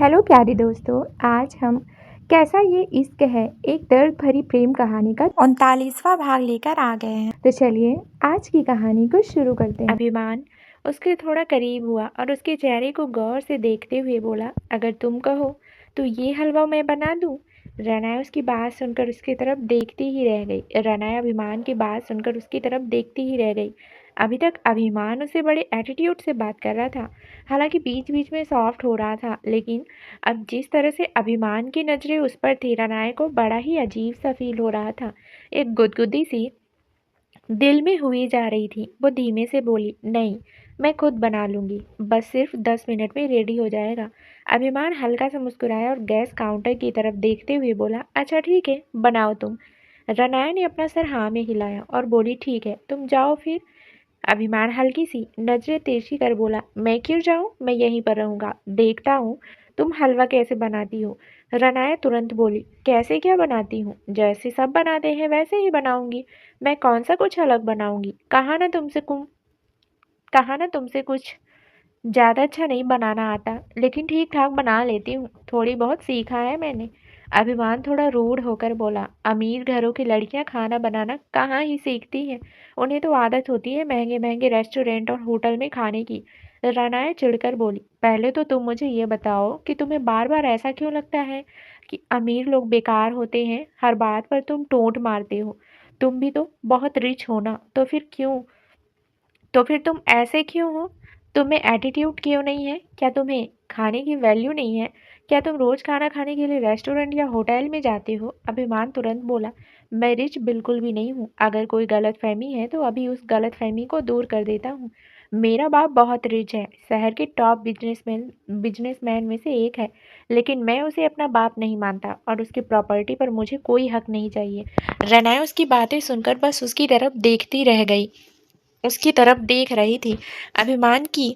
Hello प्यारे दोस्तों, आज हम कैसा ये इश्क है एक दर्द भरी प्रेम कहानी का 39वां भाग लेकर आ गए हैं। तो चलिए आज की कहानी को शुरू करते हैं। अभिमान उसके थोड़ा करीब हुआ और उसके चेहरे को गौर से देखते हुए बोला, अगर तुम कहो तो ये हलवा मैं बना दूं। रनाया उसकी बात सुनकर उसकी तरफ देखती ही रह गई। रनाया अभिमान की बात सुनकर उसकी तरफ देखती ही रह गई। अभी तक अभिमान उसे बड़े एटीट्यूड से बात कर रहा था, हालांकि बीच बीच में सॉफ्ट हो रहा था, लेकिन अब जिस तरह से अभिमान की नज़रें उस पर थी, रनाया को बड़ा ही अजीब सा फील हो रहा था। एक गुदगुदी सी दिल में हुई जा रही थी। वो धीमे से बोली, नहीं, मैं खुद बना लूँगी, बस सिर्फ 10 मिनट में रेडी हो जाएगा। अभिमान हल्का सा मुस्कुराया और गैस काउंटर की तरफ देखते हुए बोला, अच्छा ठीक है, बनाओ तुम। रनाया ने अपना सर हाँ में हिलाया और बोली, ठीक है, तुम जाओ फिर। अभिमान हल्की सी नजरें तिरछी कर बोला, मैं क्यों जाऊं, मैं यहीं पर रहूंगा, देखता हूँ तुम हलवा कैसे बनाती हो। रनाया तुरंत बोली, कैसे क्या बनाती हूँ, जैसे सब बनाते हैं वैसे ही बनाऊंगी, मैं कौन सा कुछ अलग बनाऊंगी। कहा ना तुमसे कुछ ज़्यादा अच्छा नहीं बनाना आता, लेकिन ठीक ठाक बना लेती हूँ, थोड़ी बहुत सीखा है मैंने। अभिमान थोड़ा रूड होकर बोला, अमीर घरों की लड़कियाँ खाना बनाना कहाँ ही सीखती हैं, उन्हें तो आदत होती है महंगे महंगे रेस्टोरेंट और होटल में खाने की। रानाएं चिढ़कर बोली, पहले तो तुम मुझे ये बताओ कि तुम्हें बार बार ऐसा क्यों लगता है कि अमीर लोग बेकार होते हैं, हर बात पर तुम टोंट मारते हो। तुम भी तो बहुत रिच हो ना, तो फिर तुम ऐसे क्यों हो? तुम्हें एटीट्यूड क्यों नहीं है? क्या तुम्हें खाने की वैल्यू नहीं है? क्या तुम रोज खाना खाने के लिए रेस्टोरेंट या होटल में जाते हो? अभिमान तुरंत बोला, मैं रिच बिल्कुल भी नहीं हूँ। अगर कोई गलत फहमी है तो अभी उस गलत फहमी को दूर कर देता हूँ। मेरा बाप बहुत रिच है, शहर के टॉप बिजनेसमैन में से एक है, लेकिन मैं उसे अपना बाप नहीं मानता और उसकी प्रॉपर्टी पर मुझे कोई हक नहीं चाहिए। रनाया उसकी बातें सुनकर बस उसकी तरफ देखती रह गई, उसकी तरफ देख रही थी। अभिमान की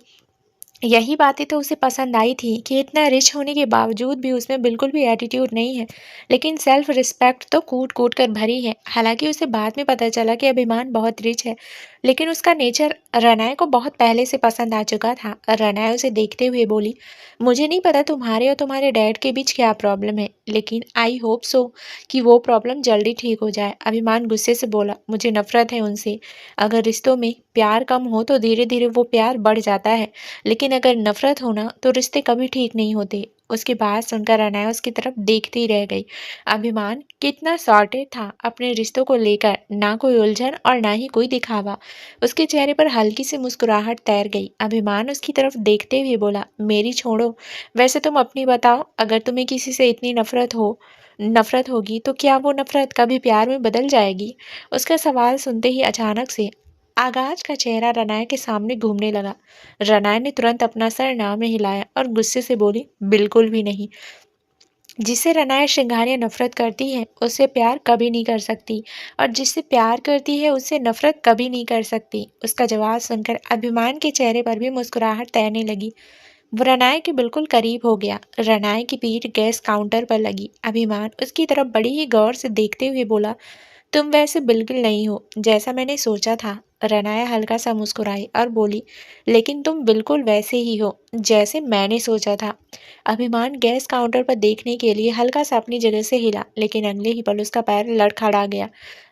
यही बातें तो उसे पसंद आई थी कि इतना रिच होने के बावजूद भी उसमें बिल्कुल भी एटीट्यूड नहीं है, लेकिन सेल्फ रिस्पेक्ट तो कूट कूट कर भरी है। हालांकि उसे बाद में पता चला कि अभिमान बहुत रिच है, लेकिन उसका नेचर रनाया को बहुत पहले से पसंद आ चुका था। रनाया उसे देखते हुए बोली, मुझे नहीं पता तुम्हारे और तुम्हारे डैड के बीच क्या प्रॉब्लम है, लेकिन आई होप सो कि वो प्रॉब्लम जल्दी ठीक हो जाए। अभिमान गुस्से से बोला, मुझे नफरत है उनसे। अगर रिश्तों में प्यार कम हो तो धीरे धीरे वो प्यार बढ़ जाता है, लेकिन अगर नफरत हो ना तो रिश्ते कभी ठीक नहीं होते। उसकी बात सुनकर अनाया उसकी तरफ देखती रह गई। अभिमान कितना सॉर्टेड था अपने रिश्तों को लेकर, ना कोई उलझन और ना ही कोई दिखावा। उसके चेहरे पर हल्की सी मुस्कुराहट तैर गई। अभिमान उसकी तरफ देखते हुए बोला, मेरी छोड़ो, वैसे तुम अपनी बताओ, अगर तुम्हें किसी से इतनी नफरत होगी तो क्या वो नफरत कभी प्यार में बदल जाएगी। उसका सवाल सुनते ही अचानक से आगाज का चेहरा रनाया के सामने घूमने लगा। रनाया ने तुरंत अपना सर ना में हिलाया और गुस्से से बोली, बिल्कुल भी नहीं। जिससे रनाया श्रृंगारियाँ नफरत करती है उससे प्यार कभी नहीं कर सकती, और जिससे प्यार करती है उससे नफरत कभी नहीं कर सकती। उसका जवाब सुनकर अभिमान के चेहरे पर भी मुस्कुराहट तैरने लगी। वो रनाया के बिल्कुल करीब हो गया। रनाया की पीठ गैस काउंटर पर लगी। अभिमान उसकी तरफ बड़ी ही गौर से देखते हुए बोला, तुम वैसे बिल्कुल नहीं हो जैसा मैंने सोचा था। रनाया हल्का सा मुस्कुराई और बोली, लेकिन तुम बिल्कुल वैसे ही हो जैसे मैंने सोचा था। अभिमान गैस काउंटर पर देखने के लिए हल्का सा अपनी जगह से हिला, लेकिन अगले ही पल उसका पैर लड़खड़ा गया।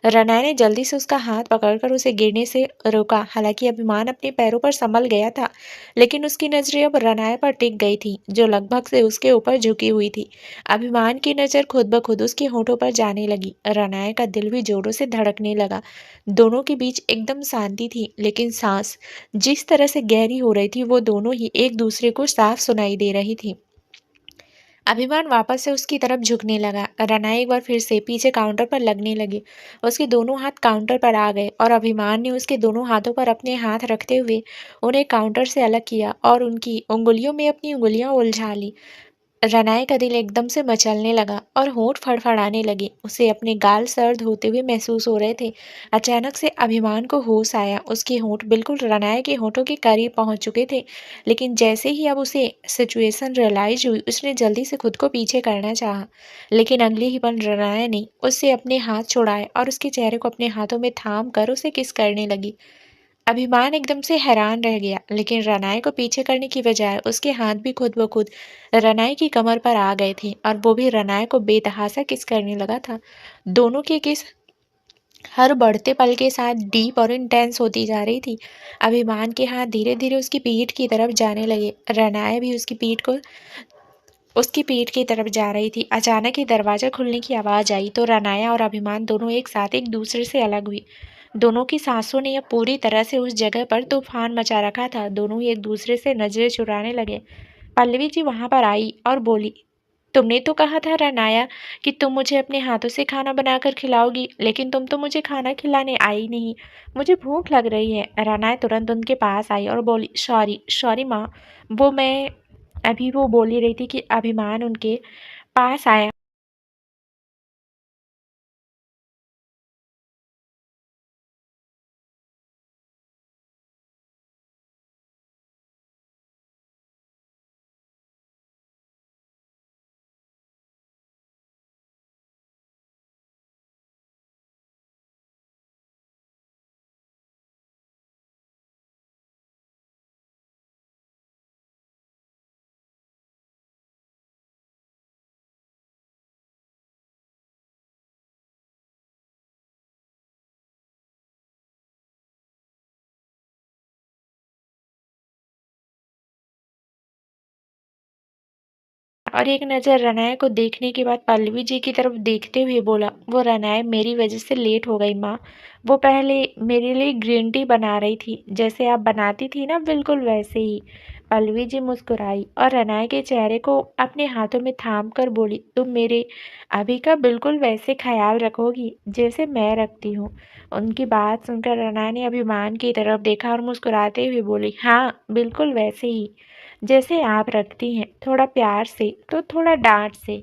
रनाया ने जल्दी से उसका हाथ पकड़कर उसे गिरने से रोका। हालांकि अभिमान अपने पैरों पर संभल गया था, लेकिन उसकी नजरें अब रनाया पर टिक गई थी, जो लगभग से उसके ऊपर झुकी हुई थी। अभिमान की नज़र खुद ब खुद उसके होठों पर जाने लगी। रनाया का दिल भी जोरों से धड़कने लगा। दोनों के बीच एकदम शांति थी, लेकिन सांस जिस तरह से गहरी हो रही थी वो दोनों ही एक दूसरे को साफ सुनाई दे रही थी। अभिमान वापस से उसकी तरफ झुकने लगा। रनाया एक बार फिर से पीछे काउंटर पर लगने लगी। उसके दोनों हाथ काउंटर पर आ गए और अभिमान ने उसके दोनों हाथों पर अपने हाथ रखते हुए उन्हें काउंटर से अलग किया और उनकी उंगलियों में अपनी उंगलियां उलझा ली। रनाया का दिल एकदम से मचलने लगा और होंठ फड़फड़ाने लगे। उसे अपने गाल सर्द होते हुए महसूस हो रहे थे। अचानक से अभिमान को होश आया। उसके होंठ बिल्कुल रनाया के होठों के करीब पहुंच चुके थे, लेकिन जैसे ही अब उसे सिचुएशन रियलाइज हुई उसने जल्दी से खुद को पीछे करना चाहा, लेकिन अगले ही पल रनाया ने उससे अपने हाथ छुड़ाए और उसके चेहरे को अपने हाथों में थाम कर उसे किस करने लगी। अभिमान एकदम से हैरान रह गया, लेकिन रनाए को पीछे करने की बजाय उसके हाथ भी खुद ब खुद रनाए की कमर पर आ गए थे और वो भी रनाए को बेतहासा किस करने लगा था। दोनों की किस हर बढ़ते पल के साथ डीप और इंटेंस होती जा रही थी। अभिमान के हाथ धीरे धीरे उसकी पीठ की तरफ जाने लगे। रनाए भी उसकी पीठ की तरफ जा रही थी। अचानक ही दरवाजा खुलने की आवाज आई तो रनाया और अभिमान दोनों एक साथ एक दूसरे से अलग हुई। दोनों की सांसों ने अब पूरी तरह से उस जगह पर तूफान मचा रखा था। दोनों ही एक दूसरे से नजरें चुराने लगे। पल्लवी जी वहां पर आई और बोली, तुमने तो कहा था रनाया कि तुम मुझे अपने हाथों से खाना बनाकर खिलाओगी, लेकिन तुम तो मुझे खाना खिलाने आई नहीं। मुझे भूख लग रही है। रनाया तुरंत उनके पास आई और बोली, सॉरी सॉरी माँ। वो मैं अभी वो बोली रही थी कि अभिमान उनके पास आया और एक नज़र रनाया को देखने के बाद पल्लवी जी की तरफ देखते हुए बोला, वो रनाया मेरी वजह से लेट हो गई माँ। वो पहले मेरे लिए ग्रीन टी बना रही थी, जैसे आप बनाती थी ना, बिल्कुल वैसे ही। पल्लवी जी मुस्कुराई और रनाया के चेहरे को अपने हाथों में थाम कर बोली, तुम मेरे अभी का बिल्कुल वैसे ख्याल रखोगी जैसे मैं रखती हूँ। उनकी बात सुनकर रनाया ने अभिमान की तरफ देखा और मुस्कुराते हुए बोली, हाँ बिल्कुल वैसे ही जैसे आप रखती हैं, थोड़ा प्यार से तो थोड़ा डांट से।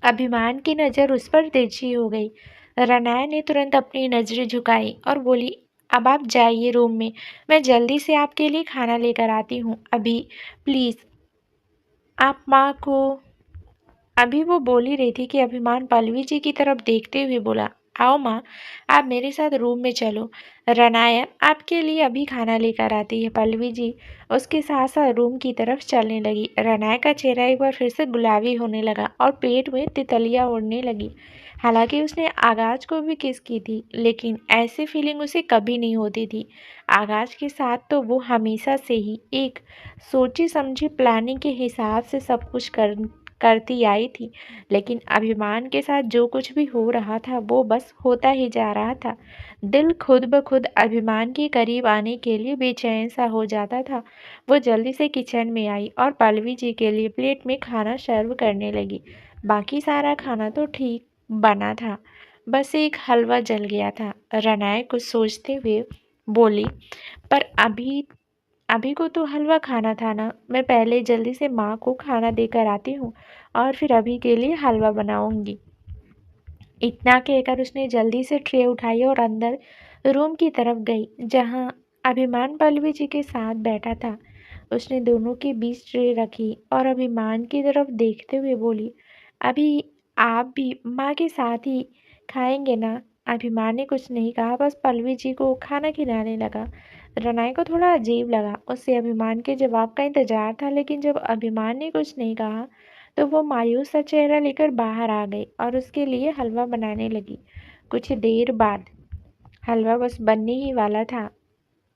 अभिमान की नज़र उस पर तिरछी हो गई। रनाया ने तुरंत अपनी नज़रें झुकाई और बोली, अब आप जाइए रूम में, मैं जल्दी से आपके लिए खाना लेकर आती हूँ। अभी प्लीज़ आप माँ को। अभी वो बोल ही रही थी कि अभिमान पल्लवी जी की तरफ देखते हुए बोला, आओ माँ, आप मेरे साथ रूम में चलो। रनाया आपके लिए अभी खाना लेकर आती है। पल्लवी जी उसके साथ साथ रूम की तरफ चलने लगी। रनाया का चेहरा एक बार फिर से गुलाबी होने लगा और पेट में तितलियां उड़ने लगी। हालांकि उसने आगाज को भी किस की थी, लेकिन ऐसी फीलिंग उसे कभी नहीं होती थी। आगाज के साथ तो वो हमेशा से ही एक सोची समझी प्लानिंग के हिसाब से सब कुछ करती आई थी, लेकिन अभिमान के साथ जो कुछ भी हो रहा था वो बस होता ही जा रहा था। दिल खुद ब खुद अभिमान के करीब आने के लिए बेचैन सा हो जाता था। वो जल्दी से किचन में आई और पल्लवी जी के लिए प्लेट में खाना सर्व करने लगी। बाकी सारा खाना तो ठीक बना था, बस एक हलवा जल गया था। रनाए कुछ सोचते हुए बोली, पर अभी अभी को तो हलवा खाना था ना, मैं पहले जल्दी से माँ को खाना देकर आती हूँ और फिर अभी के लिए हलवा बनाऊंगी। इतना कहकर उसने जल्दी से ट्रे उठाई और अंदर रूम की तरफ गई, जहाँ अभिमान पल्लवी जी के साथ बैठा था। उसने दोनों के बीच ट्रे रखी और अभिमान की तरफ देखते हुए बोली, अभी आप भी माँ के साथ ही खाएंगे ना। अभिमान ने कुछ नहीं कहा, बस पल्लवी जी को खाना खिलाने लगा। रनाई को थोड़ा अजीब लगा, उससे अभिमान के जवाब का इंतजार था, लेकिन जब अभिमान ने कुछ नहीं कहा तो वो मायूस सा चेहरा लेकर बाहर आ गई और उसके लिए हलवा बनाने लगी। कुछ देर बाद हलवा बस बनने ही वाला था।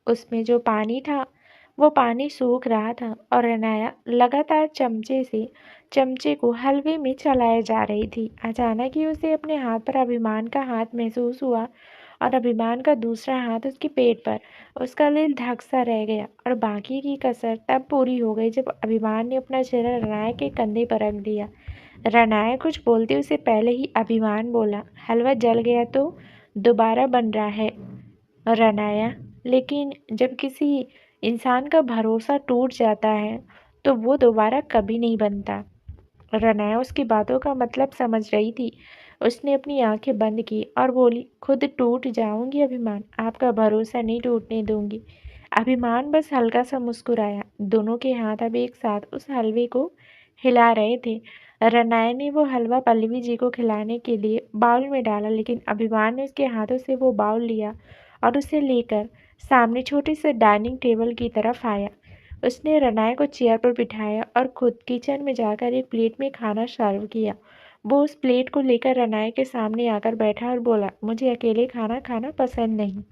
उसमें जो पानी था वो पानी सूख रहा था और अनाया लगातार चमचे से चमचे को हलवे में चलाए जा रही थी। अचानक ही उसे अपने हाथ पर अभिमान का हाथ महसूस हुआ और अभिमान का दूसरा हाथ उसके पेट पर। उसका दिल धक सा रह गया और बाकी की कसर तब पूरी हो गई जब अभिमान ने अपना चेहरा रनाया के कंधे पर रख दिया। रनाया कुछ बोलते उससे पहले ही अभिमान बोला, हलवा जल गया तो दोबारा बन रहा है रनाया, लेकिन जब किसी इंसान का भरोसा टूट जाता है तो वो दोबारा कभी नहीं बनता। रनाया उसकी बातों का मतलब समझ रही थी। उसने अपनी आंखें बंद की और बोली, खुद टूट जाऊंगी अभिमान, आपका भरोसा नहीं टूटने दूंगी। अभिमान बस हल्का सा मुस्कुराया। दोनों के हाथ अब एक साथ उस हलवे को हिला रहे थे। रनाया ने वो हलवा पल्लवी जी को खिलाने के लिए बाउल में डाला, लेकिन अभिमान ने उसके हाथों से वो बाउल लिया और उसे लेकर सामने छोटे से डाइनिंग टेबल की तरफ आया। उसने रनाया को चेयर पर बिठाया और खुद किचन में जाकर एक प्लेट में खाना सर्व किया। वो उस प्लेट को लेकर रनाया के सामने आकर बैठा और बोला, मुझे अकेले खाना खाना पसंद नहीं।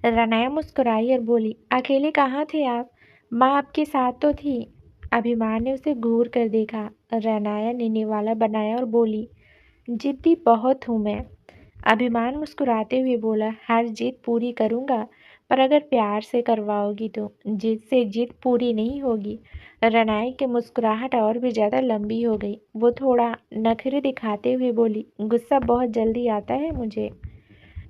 रनाया मुस्कुराई और बोली, अकेले कहाँ थे आप? माँ आपके साथ तो थी। अभिमान ने उसे घूर कर देखा। रनाया ने निवाला बनाया और बोली, जिद्दी बहुत हूँ मैं। अभिमान मुस्कुराते हुए बोला, हर जिद पूरी करूँगा, पर अगर प्यार से करवाओगी तो। जिद से जिद पूरी नहीं होगी। रनाया की मुस्कुराहट और भी ज़्यादा लंबी हो गई। वो थोड़ा नखरे दिखाते हुए बोली, गुस्सा बहुत जल्दी आता है मुझे।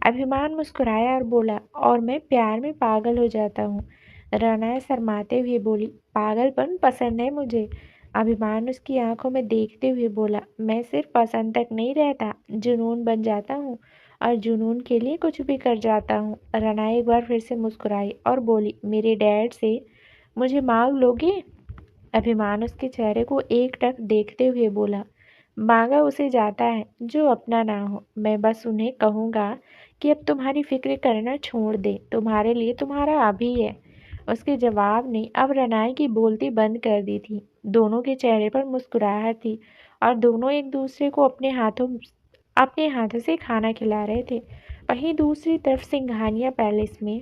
अभिमान मुस्कुराया और बोला, और मैं प्यार में पागल हो जाता हूँ। रनाया शर्माते हुए बोली, पागलपन पसंद है मुझे। अभिमान उसकी आंखों में देखते हुए बोला, मैं सिर्फ पसंद तक नहीं रहता, जुनून बन जाता हूँ और जुनून के लिए कुछ भी कर जाता हूँ। रनाया एक बार फिर से मुस्कुराई और बोली, मेरे डैड से मुझे मांग लोगे? अभिमान उसके चेहरे को एकटक देखते हुए बोला, मांगा उसे जाता है जो अपना ना हो। मैं बस उन्हें कहूँगा कि अब तुम्हारी फिक्र करना छोड़ दे, तुम्हारे लिए तुम्हारा अभी है। उसके जवाब ने अब रनाया की बोलती बंद कर दी थी। दोनों के चेहरे पर मुस्कुराहट थी और दोनों एक दूसरे को अपने हाथों से खाना खिला रहे थे। वहीं दूसरी तरफ सिंघानिया पैलेस में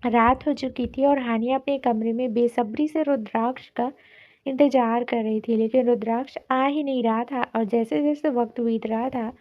रात हो चुकी थी और हानिया अपने कमरे में बेसब्री से रुद्राक्ष का इंतजार कर रही थी, लेकिन रुद्राक्ष आ ही नहीं रहा था और जैसे जैसे वक्त बीत रहा था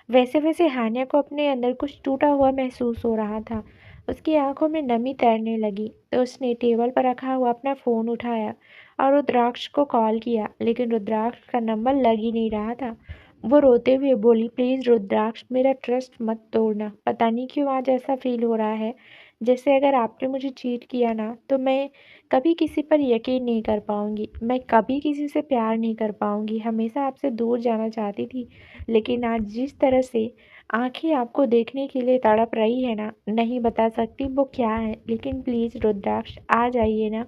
वैसे वैसे हानिया को अपने अंदर कुछ टूटा हुआ महसूस हो रहा था। उसकी आंखों में नमी तैरने लगी तो उसने टेबल पर रखा हुआ अपना फ़ोन उठाया और रुद्राक्ष को कॉल किया, लेकिन रुद्राक्ष का नंबर लग ही नहीं रहा था। वो रोते हुए बोली, प्लीज़ रुद्राक्ष, मेरा ट्रस्ट मत तोड़ना। पता नहीं क्यों आज ऐसा फील हो रहा है जैसे अगर आपने मुझे चीट किया ना तो मैं कभी किसी पर यकीन नहीं कर पाऊंगी, मैं कभी किसी से प्यार नहीं कर पाऊंगी। हमेशा आपसे दूर जाना चाहती थी, लेकिन आज जिस तरह से आंखें आपको देखने के लिए तड़प रही है ना, नहीं बता सकती वो क्या है, लेकिन प्लीज़ रुद्राक्ष आ जाइए ना।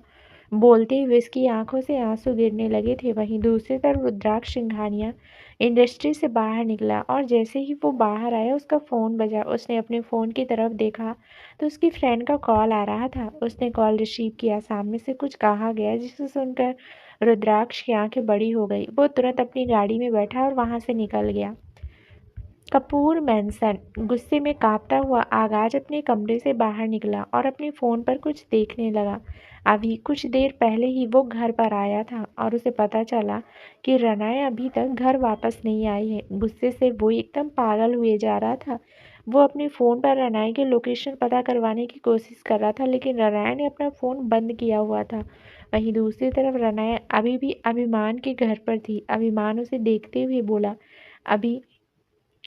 बोलते हुए उसकी आंखों से आंसू गिरने लगे थे। वहीं दूसरी तरफ रुद्राक्ष सिंघानिया इंडस्ट्री से बाहर निकला और जैसे ही वो बाहर आया उसका फ़ोन बजा। उसने अपने फ़ोन की तरफ देखा तो उसकी फ्रेंड का कॉल आ रहा था। उसने कॉल रिसीव किया। सामने से कुछ कहा गया जिसे सुनकर रुद्राक्ष की आंखें बड़ी हो गई। वो तुरंत अपनी गाड़ी में बैठा और वहां से निकल गया। कपूर मैंसन गुस्से में कांपता हुआ आगाज अपने कमरे से बाहर निकला और अपने फ़ोन पर कुछ देखने लगा। अभी कुछ देर पहले ही वो घर पर आया था और उसे पता चला कि रनाया अभी तक घर वापस नहीं आई है। गुस्से से वो एकदम पागल हुए जा रहा था। वो अपने फ़ोन पर रनाया की लोकेशन पता करवाने की कोशिश कर रहा था, लेकिन रनाया ने अपना फ़ोन बंद किया हुआ था। वहीं दूसरी तरफ रनाया अभी भी अभिमान के घर पर थी। अभिमान उसे देखते हुए बोला, अभी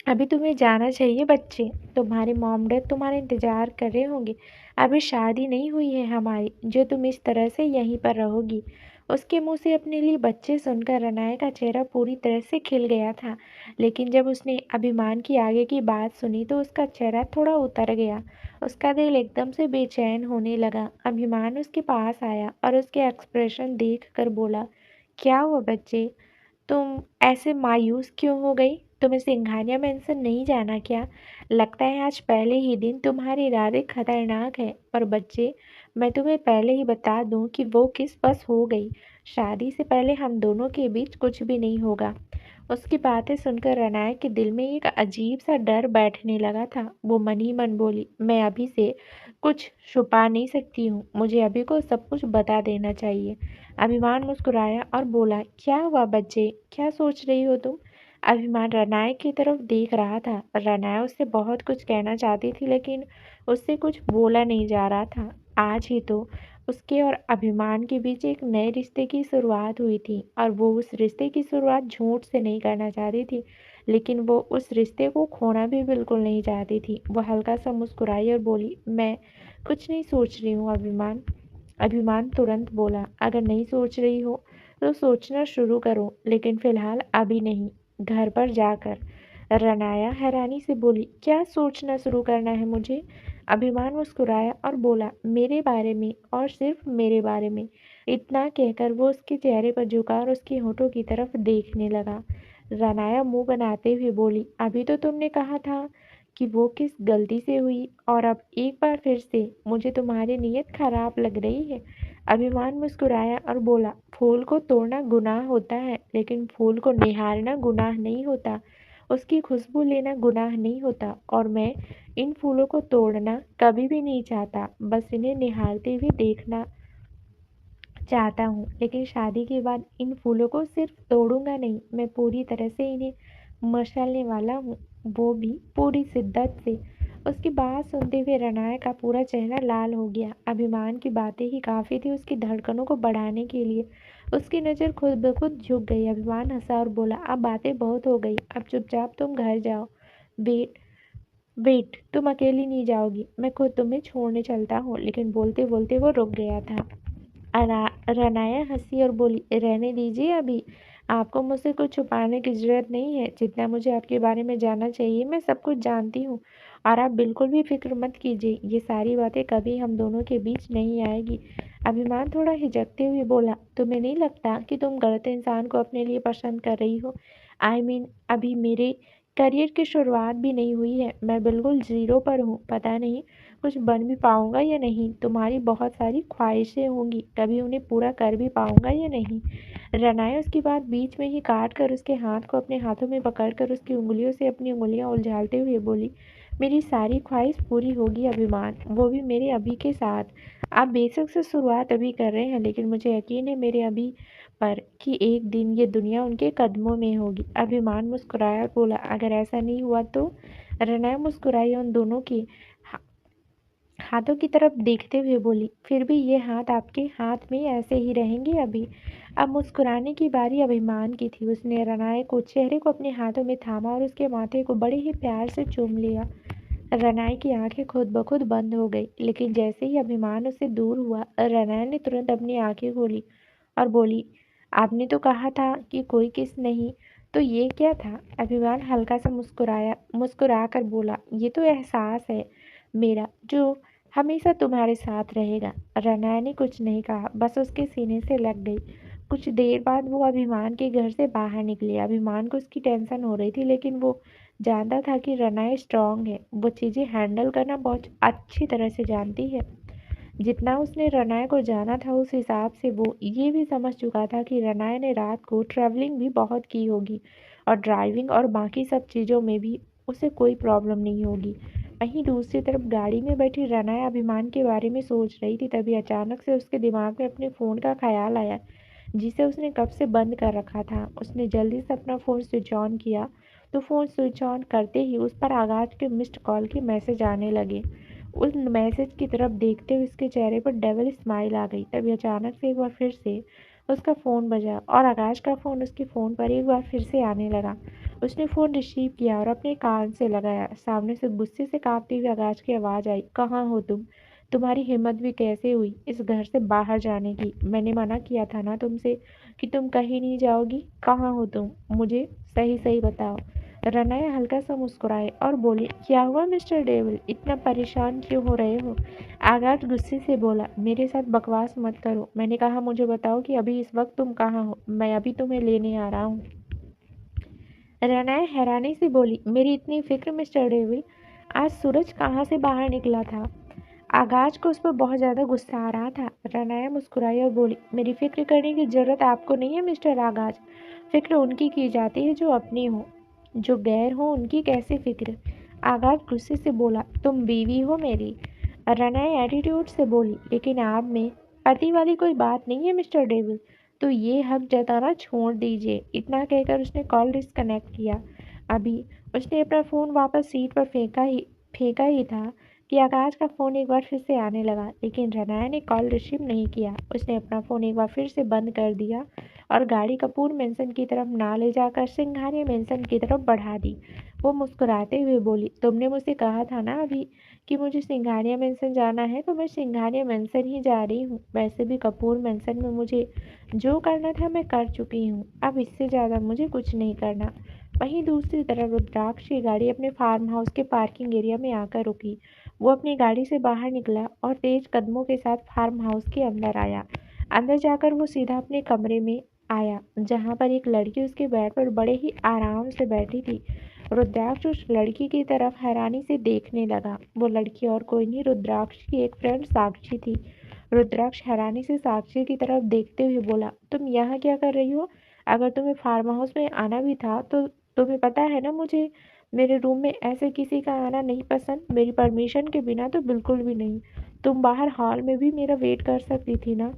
अभी तुम्हें जाना चाहिए बच्चे, तुम्हारे मॉम डैड तुम्हारा इंतज़ार कर रहे होंगे। अभी शादी नहीं हुई है हमारी जो तुम इस तरह से यहीं पर रहोगी। उसके मुंह से अपने लिए बच्चे सुनकर रनाया का चेहरा पूरी तरह से खिल गया था, लेकिन जब उसने अभिमान की आगे की बात सुनी तो उसका चेहरा थोड़ा उतर गया। उसका दिल एकदम से बेचैन होने लगा। अभिमान उसके पास आया और उसके एक्सप्रेशन देख कर बोला, क्या हुआ बच्चे, तुम ऐसे मायूस क्यों हो गई? तुम्हें सिंघानिया मेंशन नहीं जाना क्या? लगता है आज पहले ही दिन तुम्हारे इरादे खतरनाक हैं। पर बच्चे, मैं तुम्हें पहले ही बता दूं कि वो किस बस हो गई। शादी से पहले हम दोनों के बीच कुछ भी नहीं होगा। उसकी बातें सुनकर रनाया के दिल में एक अजीब सा डर बैठने लगा था। वो मन ही मन बोली, मैं अभी से कुछ छुपा नहीं सकती हूँ, मुझे अभी को सब कुछ बता देना चाहिए। अभिमान मुस्कुराया और बोला, क्या हुआ बच्चे, क्या सोच रही हो तुम? अभिमान रनाया की तरफ देख रहा था। रनाया उससे बहुत कुछ कहना चाहती थी, लेकिन उससे कुछ बोला नहीं जा रहा था। आज ही तो उसके और अभिमान के बीच एक नए रिश्ते की शुरुआत हुई थी और वो उस रिश्ते की शुरुआत झूठ से नहीं करना चाहती थी, लेकिन वो उस रिश्ते को खोना भी बिल्कुल नहीं चाहती थी। वो हल्का सा मुस्कुराई और बोली, मैं कुछ नहीं सोच रही हूँ अभिमान। अभिमान तुरंत बोला, अगर नहीं सोच रही हो तो सोचना शुरू करो, लेकिन फिलहाल अभी नहीं, घर पर जाकर। रनाया हैरानी से बोली, क्या सोचना शुरू करना है मुझे? अभिमान मुस्कुराया और बोला, मेरे बारे में और सिर्फ मेरे बारे में। इतना कहकर वो उसके चेहरे पर झुका और उसके होठों की तरफ देखने लगा। रनाया मुंह बनाते हुए बोली, अभी तो तुमने कहा था कि वो किस गलती से हुई, और अब एक बार फिर से मुझे तुम्हारी नीयत खराब लग रही है। अभिमान मुस्कुराया और बोला, फूल को तोड़ना गुनाह होता है, लेकिन फूल को निहारना गुनाह नहीं होता। उसकी खुशबू लेना गुनाह नहीं होता, और मैं इन फूलों को तोड़ना कभी भी नहीं चाहता, बस इन्हें निहारते हुए देखना चाहता हूँ। लेकिन शादी के बाद इन फूलों को सिर्फ तोड़ूंगा नहीं, मैं पूरी तरह से इन्हें मशालने वाला हूँ, वो भी पूरी शिद्दत से। उसकी बात सुनते हुए रनाया का पूरा चेहरा लाल हो गया। अभिमान की बातें ही काफ़ी थी उसकी धड़कनों को बढ़ाने के लिए। उसकी नज़र खुद ब खुद झुक गई। अभिमान हंसा और बोला, अब बातें बहुत हो गई, अब चुपचाप तुम घर जाओ। वेट वेट, तुम अकेली नहीं जाओगी, मैं खुद तुम्हें छोड़ने चलता हूँ। लेकिन बोलते बोलते वो रुक गया था। रनाया हंसी और बोली, रहने दीजिए, अभी आपको मुझसे कुछ छुपाने की जरूरत नहीं है। जितना मुझे आपके बारे में जानना चाहिए मैं सब कुछ जानती हूँ, और आप बिल्कुल भी फिक्र मत कीजिए, ये सारी बातें कभी हम दोनों के बीच नहीं आएगी। अभिमान थोड़ा हिचकते हुए बोला, तुम्हें नहीं लगता कि तुम गलत इंसान को अपने लिए पसंद कर रही हो? अभी मेरे करियर की शुरुआत भी नहीं हुई है, मैं बिल्कुल ज़ीरो पर हूँ। पता नहीं कुछ बन भी पाऊंगा या नहीं। तुम्हारी बहुत सारी ख्वाहिशें होंगी, कभी उन्हें पूरा कर भी पाऊंगा या नहीं। रनाया उसकी बात बीच में ही काट कर उसके हाथ को अपने हाथों में पकड़कर उसकी उंगलियों से अपनी उंगलियां उलझाते हुए बोली, मेरी सारी ख्वाहिश पूरी होगी अभिमान, वो भी मेरे अभी के साथ। आप बेशक से शुरुआत अभी कर रहे हैं, लेकिन मुझे यकीन है मेरे अभी पर कि एक दिन ये दुनिया उनके कदमों में होगी। अभिमान मुस्कुराया और बोला, अगर ऐसा नहीं हुआ तो? रनाया मुस्कुराई उन दोनों की हाथों की तरफ देखते हुए बोली, फिर भी ये हाथ आपके हाथ में ऐसे ही रहेंगे अभी। अब मुस्कुराने की बारी अभिमान की थी। उसने रनाए को चेहरे को अपने हाथों में थामा और उसके माथे को बड़े ही प्यार से चूम लिया। रनाए की आंखें खुद ब खुद बंद हो गई, लेकिन जैसे ही अभिमान उससे दूर हुआ, रनाए ने तुरंत अपनी आंखें खोली और बोली, आपने तो कहा था कि कोई किस नहीं, तो ये क्या था? अभिमान हल्का सा मुस्कुरा कर बोला, ये तो एहसास है मेरा, जो हमेशा तुम्हारे साथ रहेगा। रनाया ने कुछ नहीं कहा, बस उसके सीने से लग गई। कुछ देर बाद वो अभिमान के घर से बाहर निकली। अभिमान को उसकी टेंशन हो रही थी, लेकिन वो जानता था कि रनाया स्ट्रांग है, वो चीज़ें हैंडल करना बहुत अच्छी तरह से जानती है। जितना उसने रनाया को जाना था उस हिसाब से वो ये भी समझ चुका था कि रनाया ने रात को ट्रैवलिंग भी बहुत की होगी, और ड्राइविंग और बाकी सब चीज़ों में भी उसे कोई प्रॉब्लम नहीं होगी। वहीं दूसरी तरफ गाड़ी में बैठी रनाया अभिमान के बारे में सोच रही थी, तभी अचानक से उसके दिमाग में अपने फ़ोन का ख्याल आया, जिसे उसने कब से बंद कर रखा था। उसने जल्दी से अपना फ़ोन स्विच ऑन किया, तो फ़ोन स्विच ऑन करते ही उस पर आगाज के मिस्ड कॉल के मैसेज आने लगे। उस मैसेज की तरफ देखते हुए उसके चेहरे पर डेविल स्माइल आ गई। तभी अचानक से एक बार फिर से उसका फ़ोन बजा, और आकाश का फ़ोन उसके फ़ोन पर एक बार फिर से आने लगा। उसने फ़ोन रिसीव किया और अपने कान से लगाया। सामने से गुस्से से कांपती हुई आकाश की आवाज़ आई, कहाँ हो तुम? तुम्हारी हिम्मत भी कैसे हुई इस घर से बाहर जाने की? मैंने मना किया था ना तुमसे कि तुम कहीं नहीं जाओगी। कहाँ हो तुम? मुझे सही सही बताओ। रनाया हल्का सा मुस्कुराए और बोली, क्या हुआ मिस्टर डेविल, इतना परेशान क्यों हो रहे हो? आकाश गुस्से से बोला, मेरे साथ बकवास मत करो, मैंने कहा मुझे बताओ कि अभी इस वक्त तुम कहाँ हो, मैं अभी तुम्हें लेने आ रहा हूँ। रनाया हैरानी से बोली, मेरी इतनी फिक्र मिस्टर डेविल, आज सूरज कहाँ से बाहर निकला था? आगाज को उस पर बहुत ज़्यादा गुस्सा आ रहा था। रनाया मुस्कुराई और बोली, मेरी फिक्र करने की ज़रूरत आपको नहीं है मिस्टर आगाज। फिक्र उनकी की जाती है जो अपनी हो, जो गैर हो उनकी कैसे फिक्र? आगाज गुस्से से बोला, तुम बीवी हो मेरी। रनाया एटीट्यूड से बोली, लेकिन आप में पति वाली कोई बात नहीं है मिस्टर डेविल, तो ये हक जताना छोड़ दीजिए। इतना कहकर उसने कॉल डिस्कनेक्ट किया। अभी उसने अपना फ़ोन वापस सीट पर फेंका ही था कि आकाश का फ़ोन एक बार फिर से आने लगा, लेकिन रनाया ने कॉल रिसीव नहीं किया। उसने अपना फ़ोन एक बार फिर से बंद कर दिया और गाड़ी कपूर मेंशन की तरफ ना ले जाकर सिंघानिया मेंशन की तरफ बढ़ा दी। वो मुस्कुराते हुए बोली, तुमने मुझसे कहा था ना अभी कि मुझे सिंघानिया मेंशन जाना है, तो मैं सिंघानिया मेंशन ही जा रही हूँ। वैसे भी कपूर मेंशन में मुझे जो करना था मैं कर चुकी हूँ, अब इससे ज़्यादा मुझे कुछ नहीं करना। वहीं दूसरी तरफ रुद्राक्ष की गाड़ी अपने फार्म हाउस के पार्किंग एरिया में आकर रुकी। वो अपनी गाड़ी से बाहर निकला और तेज कदमों के साथ फार्म हाउस के अंदर आया। अंदर जाकर वो सीधा अपने कमरे में आया, जहाँ पर एक लड़की उसके बेड पर बड़े ही आराम से बैठी थी। रुद्राक्ष उस लड़की की तरफ हैरानी से देखने लगा। वो लड़की और कोई नहीं, रुद्राक्ष की एक फ्रेंड साक्षी थी। रुद्राक्ष हैरानी से साक्षी की तरफ देखते हुए बोला, तुम यहाँ क्या कर रही हो? अगर तुम्हें फार्म हाउस में आना भी था तो तुम्हें पता है ना, मुझे मेरे रूम में ऐसे किसी का आना नहीं पसंद, मेरी परमिशन के बिना तो बिल्कुल भी नहीं। तुम बाहर हॉल में भी मेरा वेट कर सकती थी ना।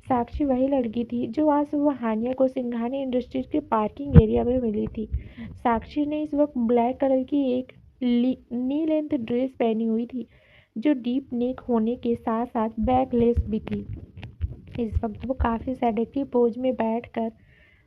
साक्षी वही लड़की थी जो आज सुबह हानिया को सिंघानी इंडस्ट्रीज के पार्किंग एरिया में मिली थी। साक्षी ने इस वक्त ब्लैक कलर की एक नी लेंथ ड्रेस पहनी हुई थी, जो डीप नेक होने के साथ साथ बैक लेस भी थी। इस वक्त वो काफी सेडेक्टिव पोज में बैठकर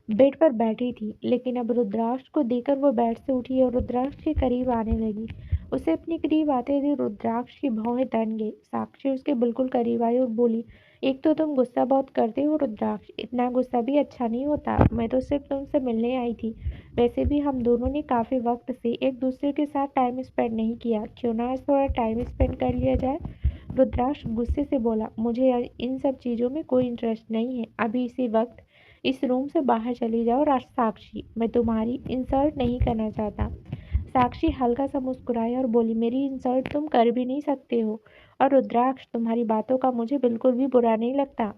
बेड पर बैठी थी, लेकिन अब रुद्राक्ष को देखकर वो बेड से उठी और रुद्राक्ष के करीब आने लगी। उसे अपने करीब आते ही रुद्राक्ष की भौहें तन गई। साक्षी उसके बिल्कुल करीब आई और बोली, एक तो तुम गुस्सा बहुत करते हो रुद्राक्ष, इतना गुस्सा भी अच्छा नहीं होता। मैं तो सिर्फ तुमसे मिलने आई थी। वैसे भी हम दोनों ने काफी वक्त से एक दूसरे के साथ टाइम स्पेंड नहीं किया, क्यों ना आज थोड़ा टाइम स्पेंड कर लिया जाए। रुद्राक्ष गुस्से से बोला, मुझे इन सब चीजों में कोई इंटरेस्ट नहीं है। अभी इसी वक्त इस रूम से बाहर चली जाओ। साक्षी, मैं तुम्हारी इंसल्ट नहीं करना चाहता। साक्षी हल्का सा मुस्कुराई और बोली, मेरी इंसल्ट तुम कर भी नहीं सकते हो। और रुद्राक्ष, तुम्हारी बातों का मुझे बिल्कुल भी बुरा नहीं लगता।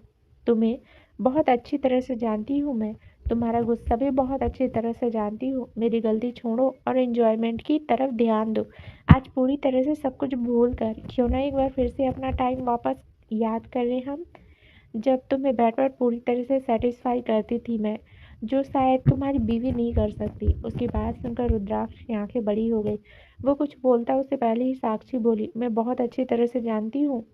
तुम्हें बहुत अच्छी तरह से जानती हूँ मैं। तुम्हारा गुस्सा भी बहुत अच्छी तरह से जानती हूँ। मेरी गलती छोड़ो और एंजॉयमेंट की तरफ ध्यान दो। आज पूरी तरह से सब कुछ भूल कर क्यों ना एक बार फिर से अपना टाइम वापस याद करें हम, जब तुम्हें बेड पर पूरी तरह से सेटिस्फाई करती थी मैं, जो शायद तुम्हारी बीवी नहीं कर सकती। उसकी बात सुनकर रुद्राक्ष की आंखें बड़ी हो गई। वो कुछ बोलता उससे पहले ही साक्षी बोली, मैं बहुत अच्छी तरह से जानती हूँ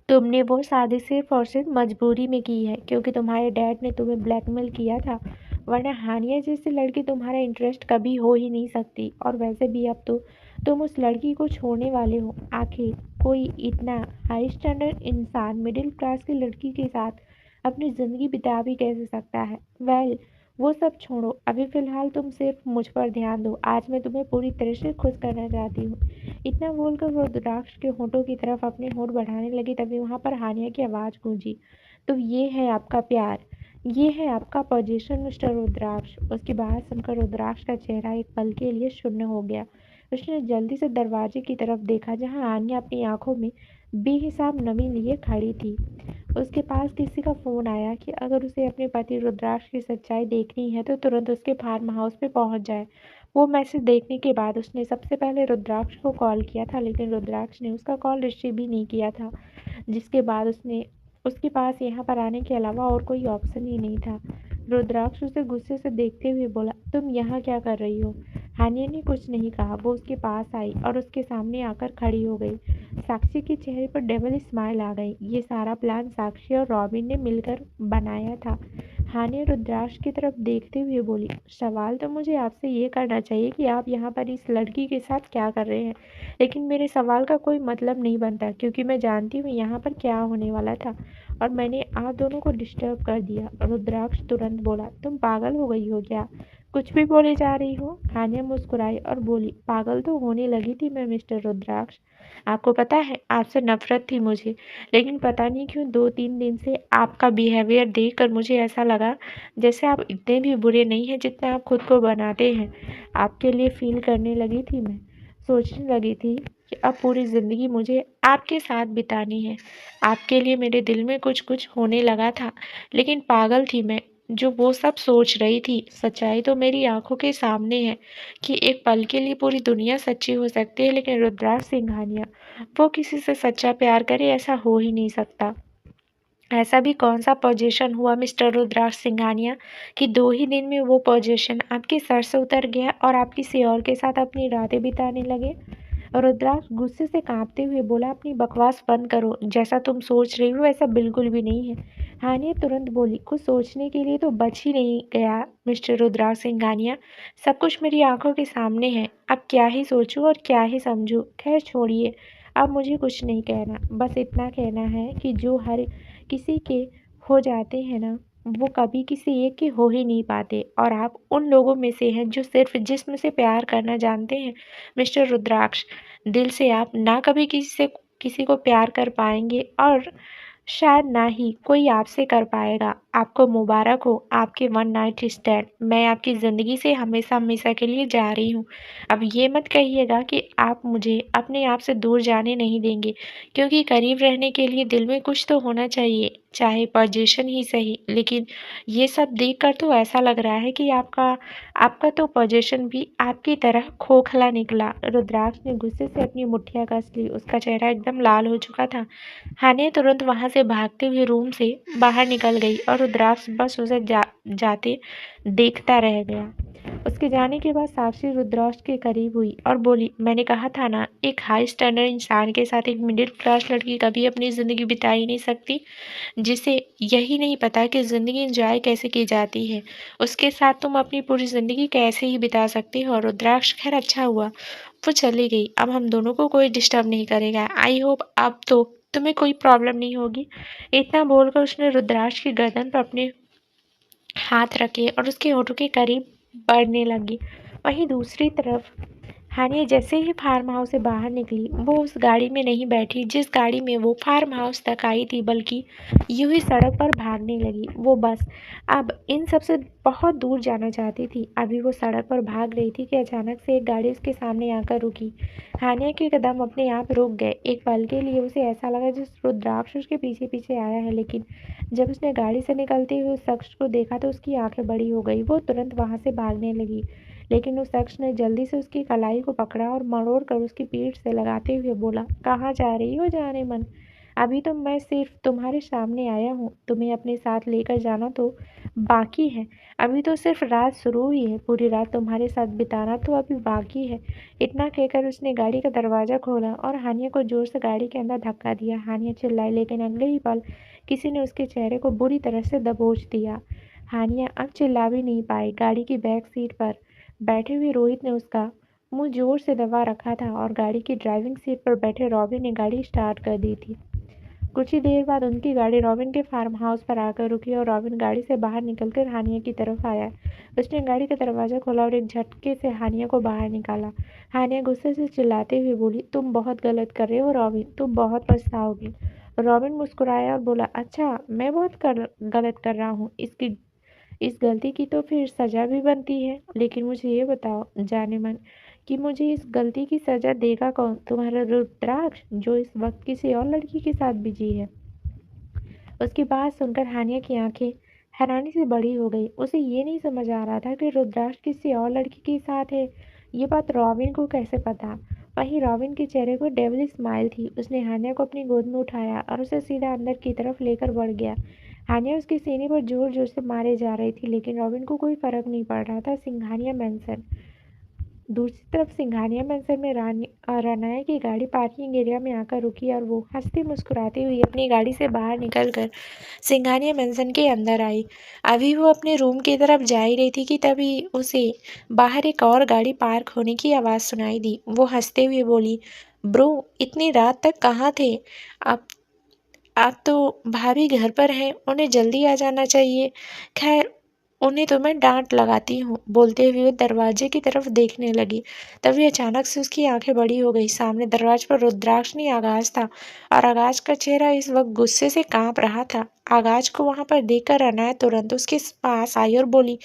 तुमने वो शादी सिर्फ और सिर्फ मजबूरी में की है, क्योंकि तुम्हारे डैड ने तुम्हें ब्लैकमेल किया था। वरना हानिया जैसी लड़की तुम्हारा इंटरेस्ट कभी हो ही नहीं सकती। और वैसे भी अब तो तुम उस लड़की को छोड़ने वाले हो। आखिर कोई इतना हाई स्टैंडर्ड इंसान मिडिल क्लास की लड़की के साथ अपनी ज़िंदगी बिता भी कैसे सकता है? वेल, वो सब छोड़ो, अभी फ़िलहाल तुम सिर्फ मुझ पर ध्यान दो। आज मैं तुम्हें पूरी तरह से खुश करना चाहती हूँ। इतना बोलकर वो रुद्राक्ष के होठों की तरफ अपने होठ बढ़ाने लगी, तभी वहां पर हानिया की आवाज़ गूंजी, तो ये है आपका प्यार, ये है आपका पोजीशन मिस्टर रुद्राक्ष। उसकी बात सुनकर रुद्राक्ष का चेहरा एक पल के लिए शून्य हो गया। उसने जल्दी से दरवाजे की तरफ देखा, जहां आन्या अपनी आंखों में बेहिसाब नमी लिए खड़ी थी। उसके पास किसी का फोन आया कि अगर उसे अपने पति रुद्राक्ष की सच्चाई देखनी है तो तुरंत उसके फार्म हाउस पे पहुंच जाए। वो मैसेज देखने के बाद उसने सबसे पहले रुद्राक्ष को कॉल किया था, लेकिन रुद्राक्ष ने उसका कॉल रिसीव भी नहीं किया था, जिसके बाद उसके पास यहाँ पर आने के अलावा और कोई ऑप्शन ही नहीं था। रुद्राक्ष उसे गुस्से से देखते हुए बोला, तुम यहाँ क्या कर रही हो? हानिया ने कुछ नहीं कहा। वो उसके पास आई और उसके सामने आकर खड़ी हो गई। साक्षी के चेहरे पर डबल स्माइल आ गई। ये सारा प्लान साक्षी और रॉबिन ने मिलकर बनाया था। हानिया रुद्राक्ष की तरफ देखते हुए बोली, सवाल तो मुझे आपसे ये करना चाहिए कि आप यहाँ पर इस लड़की के साथ क्या कर रहे हैं, लेकिन मेरे सवाल का कोई मतलब नहीं बनता, क्योंकि मैं जानती हूँ यहाँ पर क्या होने वाला था और मैंने आप दोनों को डिस्टर्ब कर दिया। रुद्राक्ष तुरंत बोला, तुम पागल हो गई हो क्या? कुछ भी बोले जा रही हो? हानिया मुस्कुराई और बोली, पागल तो होने लगी थी मैं मिस्टर रुद्राक्ष। आपको पता है, आपसे नफरत थी मुझे, लेकिन पता नहीं क्यों 2-3 दिन से आपका बिहेवियर देखकर मुझे ऐसा लगा जैसे आप इतने भी बुरे नहीं हैं जितना आप खुद को बनाते हैं। आपके लिए फील करने लगी थी मैं। सोचने लगी थी कि अब पूरी ज़िंदगी मुझे आपके साथ बितानी है। आपके लिए मेरे दिल में कुछ कुछ होने लगा था, लेकिन पागल थी मैं जो वो सब सोच रही थी। सच्चाई तो मेरी आंखों के सामने है कि एक पल के लिए पूरी दुनिया सच्ची हो सकती है, लेकिन रुद्राक्ष सिंघानिया वो किसी से सच्चा प्यार करे, ऐसा हो ही नहीं सकता। ऐसा भी कौन सा पोजीशन हुआ मिस्टर रुद्राक्ष सिंघानिया कि 2 ही दिन में वो पोजीशन आपके सर से उतर गया और आप किसी और के साथ अपनी रातें बिताने लगे? रुद्राक्ष गुस्से से कांपते हुए बोला, अपनी बकवास बंद करो। जैसा तुम सोच रही हो वैसा बिल्कुल भी नहीं है। हानिया तुरंत बोली, कुछ सोचने के लिए तो बच ही नहीं गया मिस्टर रुद्राक्ष सिंघानिया। सब कुछ मेरी आंखों के सामने है। अब क्या ही सोचूं और क्या ही समझूं। खैर छोड़िए, अब मुझे कुछ नहीं कहना। बस इतना कहना है कि जो हर किसी के हो जाते हैं ना, वो कभी किसी एक के हो ही नहीं पाते, और आप उन लोगों में से हैं जो सिर्फ जिस्म से प्यार करना जानते हैं मिस्टर रुद्राक्ष। दिल से आप ना कभी किसी को प्यार कर पाएंगे, और शायद ना ही कोई आपसे कर पाएगा। आपको मुबारक हो आपके वन नाइट स्टैंड। मैं आपकी ज़िंदगी से हमेशा हमेशा के लिए जा रही हूँ। अब ये मत कहिएगा कि आप मुझे अपने आप से दूर जाने नहीं देंगे, क्योंकि करीब रहने के लिए दिल में कुछ तो होना चाहिए, चाहे पोजीशन ही सही। लेकिन ये सब देखकर तो ऐसा लग रहा है कि आपका आपका तो पोजीशन भी आपकी तरह खोखला निकला। रुद्राक्ष ने गुस्से से अपनी मुठ्ठियाँ कस ली। उसका चेहरा एकदम लाल हो चुका था। हानिया तुरंत वहां से भागते हुए रूम से बाहर निकल गई और रुद्राक्ष बस उसे जाते देखता रह गया। उसके जाने के बाद साक्षी रुद्राक्ष के करीब हुई और बोली, मैंने कहा था ना, एक हाई स्टैंडर्ड इंसान के साथ एक मिडिल क्लास लड़की कभी अपनी ज़िंदगी बिता ही नहीं सकती, जिसे यही नहीं पता कि ज़िंदगी एंजॉय कैसे की जाती है। उसके साथ तुम अपनी पूरी ज़िंदगी कैसे ही बिता सकती हो। रुद्राक्ष खैर अच्छा हुआ वो चली गई। अब हम दोनों को कोई डिस्टर्ब नहीं करेगा। आई होप अब तो तुम्हें कोई प्रॉब्लम नहीं होगी। इतना बोलकर उसने रुद्राक्ष की गर्दन पर अपने हाथ रखे और उसके होठों के करीब बढ़ने लगी। वहीं दूसरी तरफ हानिया जैसे ही फार्म हाउस से बाहर निकली, वो उस गाड़ी में नहीं बैठी जिस गाड़ी में वो फार्म हाउस तक आई थी, बल्कि यूं ही सड़क पर भागने लगी। वो बस अब इन सब से बहुत दूर जाना चाहती थी। अभी वो सड़क पर भाग रही थी कि अचानक से एक गाड़ी उसके सामने आकर रुकी। हानिया के कदम अपने आप रुक गए। एक पल के लिए उसे ऐसा लगा जैसे रुद्राक्ष उसके पीछे पीछे आया है, लेकिन जब उसने गाड़ी से निकलते हुए उस शख्स को देखा तो उसकी आंखें बड़ी हो गई। वो तुरंत वहां से भागने लगी, लेकिन उस शख्स ने जल्दी से उसकी कलाई को पकड़ा और मरोड़ कर उसकी पीठ से लगाते हुए बोला, कहाँ जा रही हो जाने मन? अभी तो मैं सिर्फ तुम्हारे सामने आया हूँ। तुम्हें अपने साथ लेकर जाना तो बाकी है। अभी तो सिर्फ रात शुरू हुई है। पूरी रात तुम्हारे साथ बिताना तो अभी बाकी है। इतना कहकर उसने गाड़ी का दरवाजा खोला और हानिया को जोर से गाड़ी के अंदर धक्का दिया। हानिया चिल्लाई, लेकिन अगले ही पल किसी ने उसके चेहरे को बुरी तरह से दबोच दिया। हानिया अब चिल्ला भी नहीं पाई। गाड़ी की बैक सीट पर बैठे हुए रोहित ने उसका मुंह जोर से दबा रखा था और गाड़ी की ड्राइविंग सीट पर बैठे रॉबिन ने गाड़ी स्टार्ट कर दी थी। कुछ ही देर बाद उनकी गाड़ी रॉबिन के फार्म हाउस पर आकर रुकी और रॉबिन गाड़ी से बाहर निकलकर हानिया की तरफ आया। उसने गाड़ी का दरवाजा खोला और एक झटके से हानिया को बाहर निकाला। हानिया गुस्से से चिल्लाते हुए बोली, तुम बहुत गलत कर रहे हो रॉबिन, तुम बहुत पछताओगे। रॉबिन मुस्कुराया और बोला, अच्छा मैं बहुत गलत कर रहा हूँ। इसकी इस गलती की तो फिर सजा भी बनती है। लेकिन मुझे ये बताओ जाने मन कि मुझे इस गलती की सजा देगा कौन? तुम्हारा रुद्राक्ष, जो इस वक्त किसी और लड़की के साथ बिजी है। उसकी बात सुनकर हानिया की आंखें हैरानी से बड़ी हो गई। उसे ये नहीं समझ आ रहा था कि रुद्राक्ष किसी और लड़की के साथ है। ये बात रॉबिन को कैसे पता? वहीं रॉबिन के चेहरे पर डेविल स्माइल थी। उसने हानिया को अपनी गोद में उठाया और उसे सीधा अंदर की तरफ लेकर बढ़ गया। हानिया उसके सीने पर जोर जोर से मारे जा रही थी, लेकिन रॉबिन को कोई फर्क नहीं पड़ रहा था। सिंघानिया मैंसन दूसरी तरफ सिंघानिया मैंसन में रानाया की गाड़ी पार्किंग एरिया में आकर रुकी और वो हंसती मुस्कुराती हुई अपनी गाड़ी से बाहर निकलकर सिंघानिया मैंसन के अंदर आई। अभी वो अपने रूम की तरफ जा ही रही थी कि तभी उसे बाहर एक और गाड़ी पार्क होने की आवाज़ सुनाई दी। वो हंसते हुए बोली, ब्रो इतनी रात तक कहाँ थे आप? आप तो भाभी घर पर हैं, उन्हें जल्दी आ जाना चाहिए। खैर उन्हें तो मैं डांट लगाती हूँ। बोलते हुए वो दरवाजे की तरफ देखने लगी। तभी अचानक से उसकी आंखें बड़ी हो गई। सामने दरवाजे पर रुद्राक्ष नहीं आगाज था और आगाज का चेहरा इस वक्त गुस्से से कांप रहा था। आगाज को वहां पर देखकर अनाया तुरंत उसके पास आई और बोली,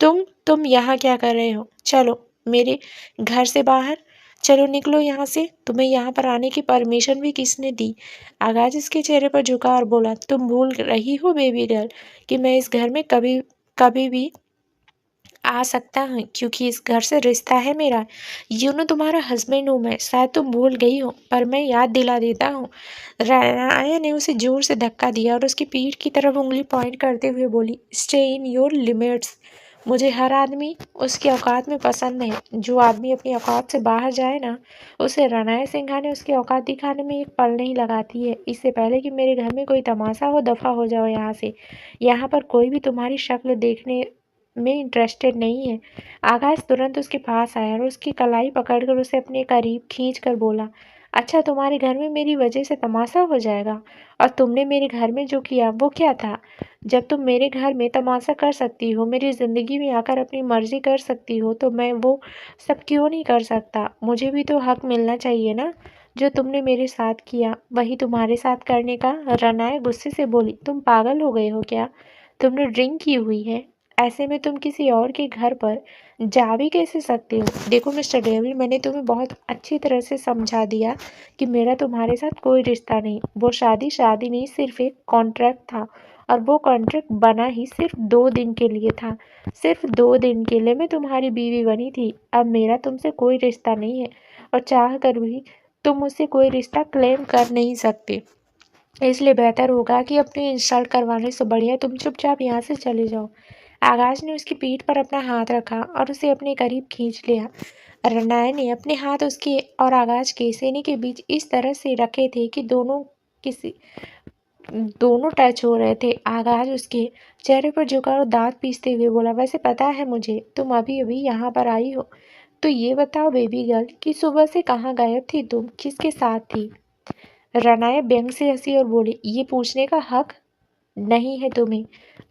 तुम यहाँ क्या कर रहे हो? चलो मेरे घर से बाहर, चलो निकलो यहाँ से। तुम्हें यहाँ पर आने की परमिशन भी किसने दी? आगाज इसके चेहरे पर झुका और बोला, तुम भूल रही हो बेबी गर्ल कि मैं इस घर में कभी कभी भी आ सकता हूँ, क्योंकि इस घर से रिश्ता है मेरा। तुम्हारा हस्बैंड हूँ मैं। शायद तुम भूल गई हो, पर मैं याद दिला देता हूँ। राया ने उसे जोर से धक्का दिया और उसकी पीठ की तरफ उंगली पॉइंट करते हुए बोली, स्टे इन योर लिमिट्स। मुझे हर आदमी उसकी औकात में पसंद है। जो आदमी अपनी औकात से बाहर जाए ना, उसे रनाया सिंघा ने उसकी औकात दिखाने में एक पल नहीं लगाती है। इससे पहले कि मेरे घर में कोई तमाशा हो, दफा हो जाओ यहाँ से। यहाँ पर कोई भी तुम्हारी शक्ल देखने में इंटरेस्टेड नहीं है। आकाश तुरंत उसके पास आया और उसकी कलाई पकड़कर उसे अपने करीब खींच कर बोला, अच्छा तुम्हारे घर में मेरी वजह से तमाशा हो जाएगा? और तुमने मेरे घर में जो किया वो क्या था? जब तुम मेरे घर में तमाशा कर सकती हो, मेरी ज़िंदगी में आकर अपनी मर्जी कर सकती हो, तो मैं वो सब क्यों नहीं कर सकता? मुझे भी तो हक मिलना चाहिए ना। जो तुमने मेरे साथ किया वही तुम्हारे साथ करने का। रनाया गुस्से से बोली, तुम पागल हो गए हो क्या? तुमने ड्रिंक की हुई है। ऐसे में तुम किसी और के घर पर जा भी कैसे सकते हो? देखो मिस्टर डेविल, मैंने तुम्हें बहुत अच्छी तरह से समझा दिया कि मेरा तुम्हारे साथ कोई रिश्ता नहीं। वो शादी शादी नहीं, सिर्फ एक कॉन्ट्रैक्ट था। और वो कॉन्ट्रैक्ट बना ही सिर्फ 2 दिन के लिए था। सिर्फ 2 दिन के लिए मैं तुम्हारी बीवी बनी थी। अब मेरा तुमसे कोई रिश्ता नहीं है, और चाह कर भी तुम मुझसे कोई रिश्ता क्लेम कर नहीं सकते। इसलिए बेहतर होगा कि अपनी इंसल्ट करवाने से बढ़िया तुम चुपचाप यहाँ से चले जाओ। आकाश ने उसकी पीठ पर अपना हाथ रखा और उसे अपने करीब खींच लिया। रनाया ने अपने हाथ उसके और आकाश के सीने के बीच इस तरह से रखे थे कि किसी दोनों टच हो रहे थे। आकाश उसके चेहरे पर झुका और दांत पीसते हुए बोला, वैसे पता है मुझे, तुम अभी अभी यहाँ पर आई हो। तो ये बताओ बेबी गर्ल कि सुबह से कहाँ गायब थी तुम, किसके साथ थी? रनाया व्यंग से हंसी और बोली, ये पूछने का हक नहीं है तुम्हें।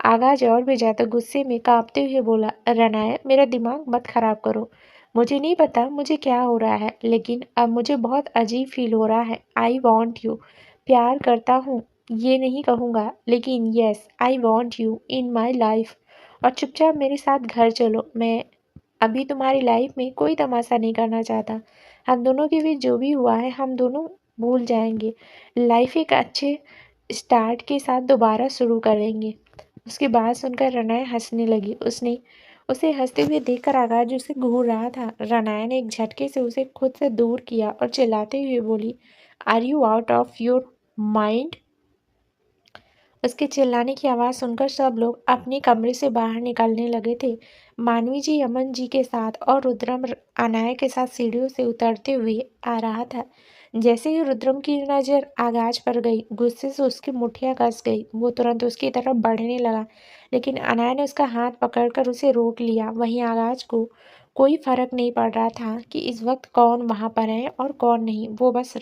आगाज और भी ज्यादा गुस्से में कांपते हुए बोला, रनाया मेरा दिमाग मत खराब करो। मुझे नहीं पता मुझे क्या हो रहा है, लेकिन अब मुझे बहुत अजीब फील हो रहा है। I want you. प्यार करता हूँ ये नहीं कहूँगा, लेकिन yes I want you in my life. और चुपचाप मेरे साथ घर चलो। मैं अभी तुम्हारी लाइफ में कोई तमाशा नहीं करना चाहता। हम दोनों के बीच जो भी हुआ है हम दोनों भूल जाएंगे। लाइफ एक अच्छे स्टार्ट के साथ दोबारा शुरू करेंगे। उसकी बात सुनकर रनाया हंसने लगी। उसने उसे हंसते हुए देखकर आकाश उसे घूर रहा था। रनाया ने एक झटके से उसे खुद से दूर किया और चिल्लाते हुए बोली, are you out of your mind? उसके चिल्लाने की आवाज़ सुनकर सब लोग अपने कमरे से बाहर निकलने लगे थे। मानवी जी अमन जी के साथ और रुद्रम अनाया के साथ सीढ़ियों से उतरते हुए आ रहा था। जैसे ही रुद्रम की नज़र आगाज पर गई, गुस्से से उसकी मुठ्ठियां कस गई। वो तुरंत उसकी तरफ बढ़ने लगा, लेकिन अनाया ने उसका हाथ पकड़कर उसे रोक लिया। वहीं आगाज को कोई फर्क नहीं पड़ रहा था कि इस वक्त कौन वहां पर है और कौन नहीं। वो बस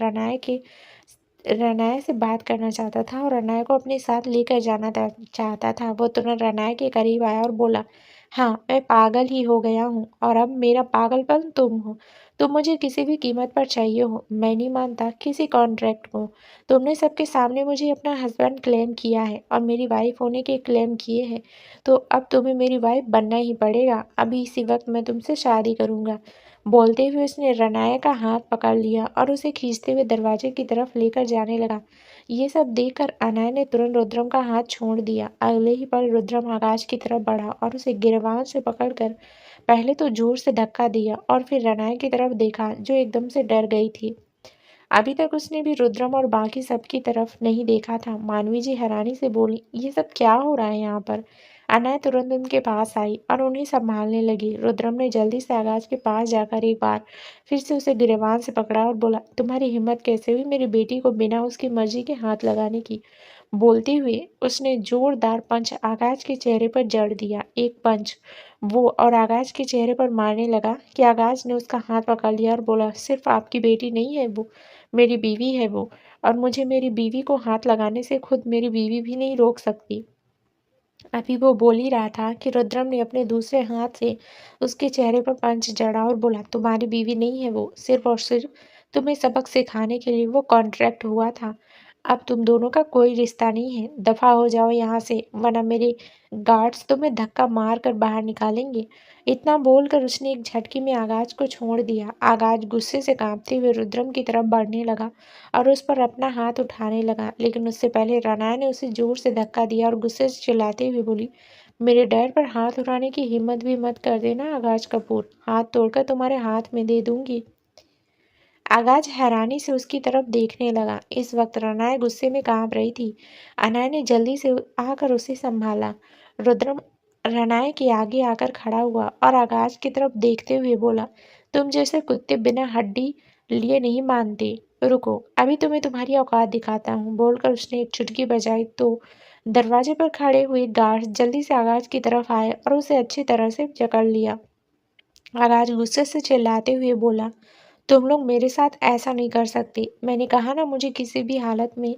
रनाया से बात करना चाहता था और रनाया को अपने साथ लेकर जाना चाहता था। वो तुरंत रनाया के करीब आया और बोला, हाँ मैं पागल ही हो गया हूँ, और अब मेरा पागलपन तुम हो। तुम मुझे किसी भी कीमत पर चाहिए हो, मैं नहीं मानता किसी कॉन्ट्रैक्ट को। तुमने सबके सामने मुझे अपना हस्बैंड क्लेम किया है और मेरी वाइफ होने के क्लेम किए हैं, तो अब तुम्हें मेरी वाइफ बनना ही पड़ेगा। अभी इसी वक्त मैं तुमसे शादी करूँगा। बोलते हुए उसने रनाया का हाथ पकड़ लिया और उसे खींचते हुए दरवाजे की तरफ लेकर जाने लगा। ये सब देखकर अनाया ने तुरंत रुद्रम का हाथ छोड़ दिया। अगले ही पल रुद्रम आकाश की तरफ बढ़ा और उसे गिरबान से पकड़कर पहले तो जोर से धक्का दिया और फिर रनाया की तरफ देखा, जो एकदम से डर गई थी। अभी तक उसने भी रुद्रम और बाकी सबकी तरफ नहीं देखा था। मानवी जी हैरानी से बोली, ये सब क्या हो रहा है यहाँ पर? अनाया तुरंत उनके पास आई और उन्हें संभालने लगी। रुद्रम ने जल्दी से आकाश के पास जाकर एक बार फिर से उसे गिरेबान से पकड़ा और बोला, तुम्हारी हिम्मत कैसे हुई मेरी बेटी को बिना उसकी मर्जी के हाथ लगाने की? बोलते हुए उसने जोरदार पंच आकाश के चेहरे पर जड़ दिया। एक पंच वो और आकाश के चेहरे पर मारने लगा कि आकाश ने उसका हाथ पकड़ लिया और बोला, सिर्फ आपकी बेटी नहीं है वो, मेरी बीवी है वो, और मुझे मेरी बीवी को हाथ लगाने से खुद मेरी बीवी भी नहीं रोक सकती। अभी वो बोल ही रहा था कि रुद्रम ने अपने दूसरे हाथ से उसके चेहरे पर पंच जड़ा और बोला, तुम्हारी बीवी नहीं है वो, सिर्फ और सिर्फ तुम्हें सबक सिखाने के लिए वो कॉन्ट्रैक्ट हुआ था। अब तुम दोनों का कोई रिश्ता नहीं है। दफा हो जाओ यहाँ से, वरना मेरे गार्ड्स तुम्हें धक्का मार कर बाहर निकालेंगे। इतना बोलकर उसने एक झटके में आगाज को छोड़ दिया। आगाज गुस्से से कांपते हुए रुद्रम की तरफ बढ़ने लगा और उस पर अपना हाथ उठाने लगा, लेकिन उससे पहले रनाया ने उसे जोर से धक्का दिया और गुस्से से चिल्लाते हुए बोली, मेरे डैड पर हाथ उठाने की हिम्मत भी मत कर देना आगाज कपूर, हाथ तोड़कर तुम्हारे हाथ में दे दूंगी। आगाज हैरानी से उसकी तरफ देखने लगा। इस वक्त रनाया गुस्से में कांप रही थी। अनाया ने जल्दी से आकर उसे संभाला। रुद्रम रनाया के आगे आकर खड़ा हुआ और आगाज की तरफ देखते हुए बोला, तुम जैसे कुत्ते बिना हड्डी लिए नहीं मानते। रुको, अभी तुम्हें तुम्हारी औकात दिखाता हूँ। बोलकर उसने एक चुटकी बजाई तो दरवाजे पर खड़े हुए गार्ड जल्दी से आगाज की तरफ आए और उसे अच्छी तरह से जकड़ लिया। आगाज गुस्से से चिल्लाते हुए बोला, तुम लोग मेरे साथ ऐसा नहीं कर सकते। मैंने कहा ना, मुझे किसी भी हालत में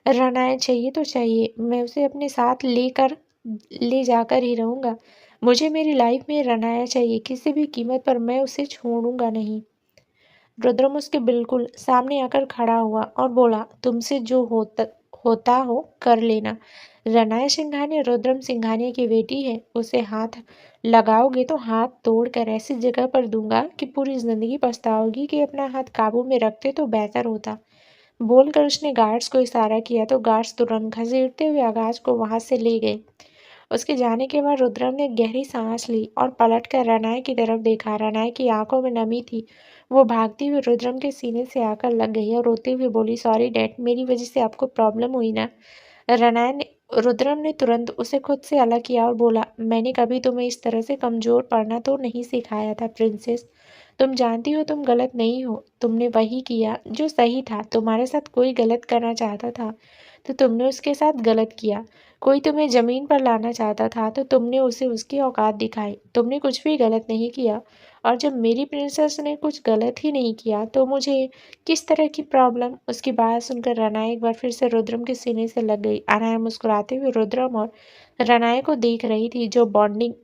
रनाया चाहिए तो चाहिए। मैं उसे अपने साथ ले जाकर ही रहूँगा। मुझे मेरी लाइफ में रनाया चाहिए, किसी भी कीमत पर मैं उसे छोड़ूंगा नहीं। रुद्रम उसके बिल्कुल सामने आकर खड़ा हुआ और बोला, तुमसे जो होता हो कर लेना। रनाया सिंघानिया रुद्रम सिंघानिया की बेटी है, उसे हाथ लगाओगे तो हाथ तोड़कर ऐसी जगह पर दूंगा कि पूरी जिंदगी पछताओगी कि अपना हाथ काबू में रखते तो बेहतर होता। बोलकर उसने गार्ड्स को इशारा किया तो गार्ड्स तुरंत घसीटते हुए आकाश को वहां से ले गए। उसके जाने के बाद रुद्रम ने गहरी सांस ली और पलटकर रनाय की तरफ देखा। रनाय की आंखों में नमी थी। वो भागती हुई रुद्रम के सीने से आकर लग गई और रोते हुए बोली, सॉरी डैड, मेरी वजह से आपको प्रॉब्लम हुई ना। रुद्रम ने तुरंत उसे खुद से अलग किया और बोला, मैंने कभी तुम्हें इस तरह से कमजोर पड़ना तो नहीं सिखाया था प्रिंसेस। तुम जानती हो तुम गलत नहीं हो। तुमने वही किया जो सही था। तुम्हारे साथ कोई गलत करना चाहता था तो तुमने उसके साथ गलत किया। कोई तुम्हें जमीन पर लाना चाहता था तो तुमने उसे उसकी औकात दिखाई। तुमने कुछ भी गलत नहीं किया। और जब मेरी प्रिंसेस ने कुछ गलत ही नहीं किया तो मुझे किस तरह की प्रॉब्लम। उसकी बात सुनकर रनाया एक बार फिर से रुद्रम के सीने से लग गई। अनाया मुस्कुराते हुए रुद्रम और रनाया को देख रही थी। जो बॉन्डिंग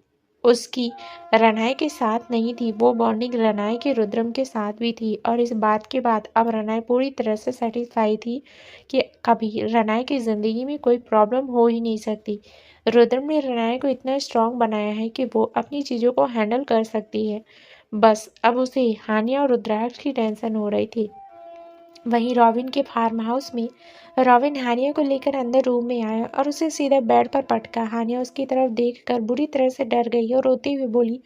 उसकी रनाया के साथ नहीं थी, वो बॉन्डिंग रनाया के रुद्रम के साथ भी थी। और इस बात के बाद अब रनाया पूरी तरह से सेटिस्फाई थी कि कभी रनाया की जिंदगी में कोई प्रॉब्लम हो ही नहीं सकती। रुद्रम ने रनाया को इतना स्ट्रांग बनाया है कि वो अपनी चीजों को हैंडल कर सकती है। बस अब उसे हानिया और रुद्राक्ष की टेंशन हो रही थी। वहीं रॉबिन के फार्म हाउस में रॉबिन हानिया को लेकर अंदर रूम में आया और उसे सीधा बेड पर पटका। हानिया उसकी तरफ देखकर बुरी तरह से डर गई और रोते हुए बोली,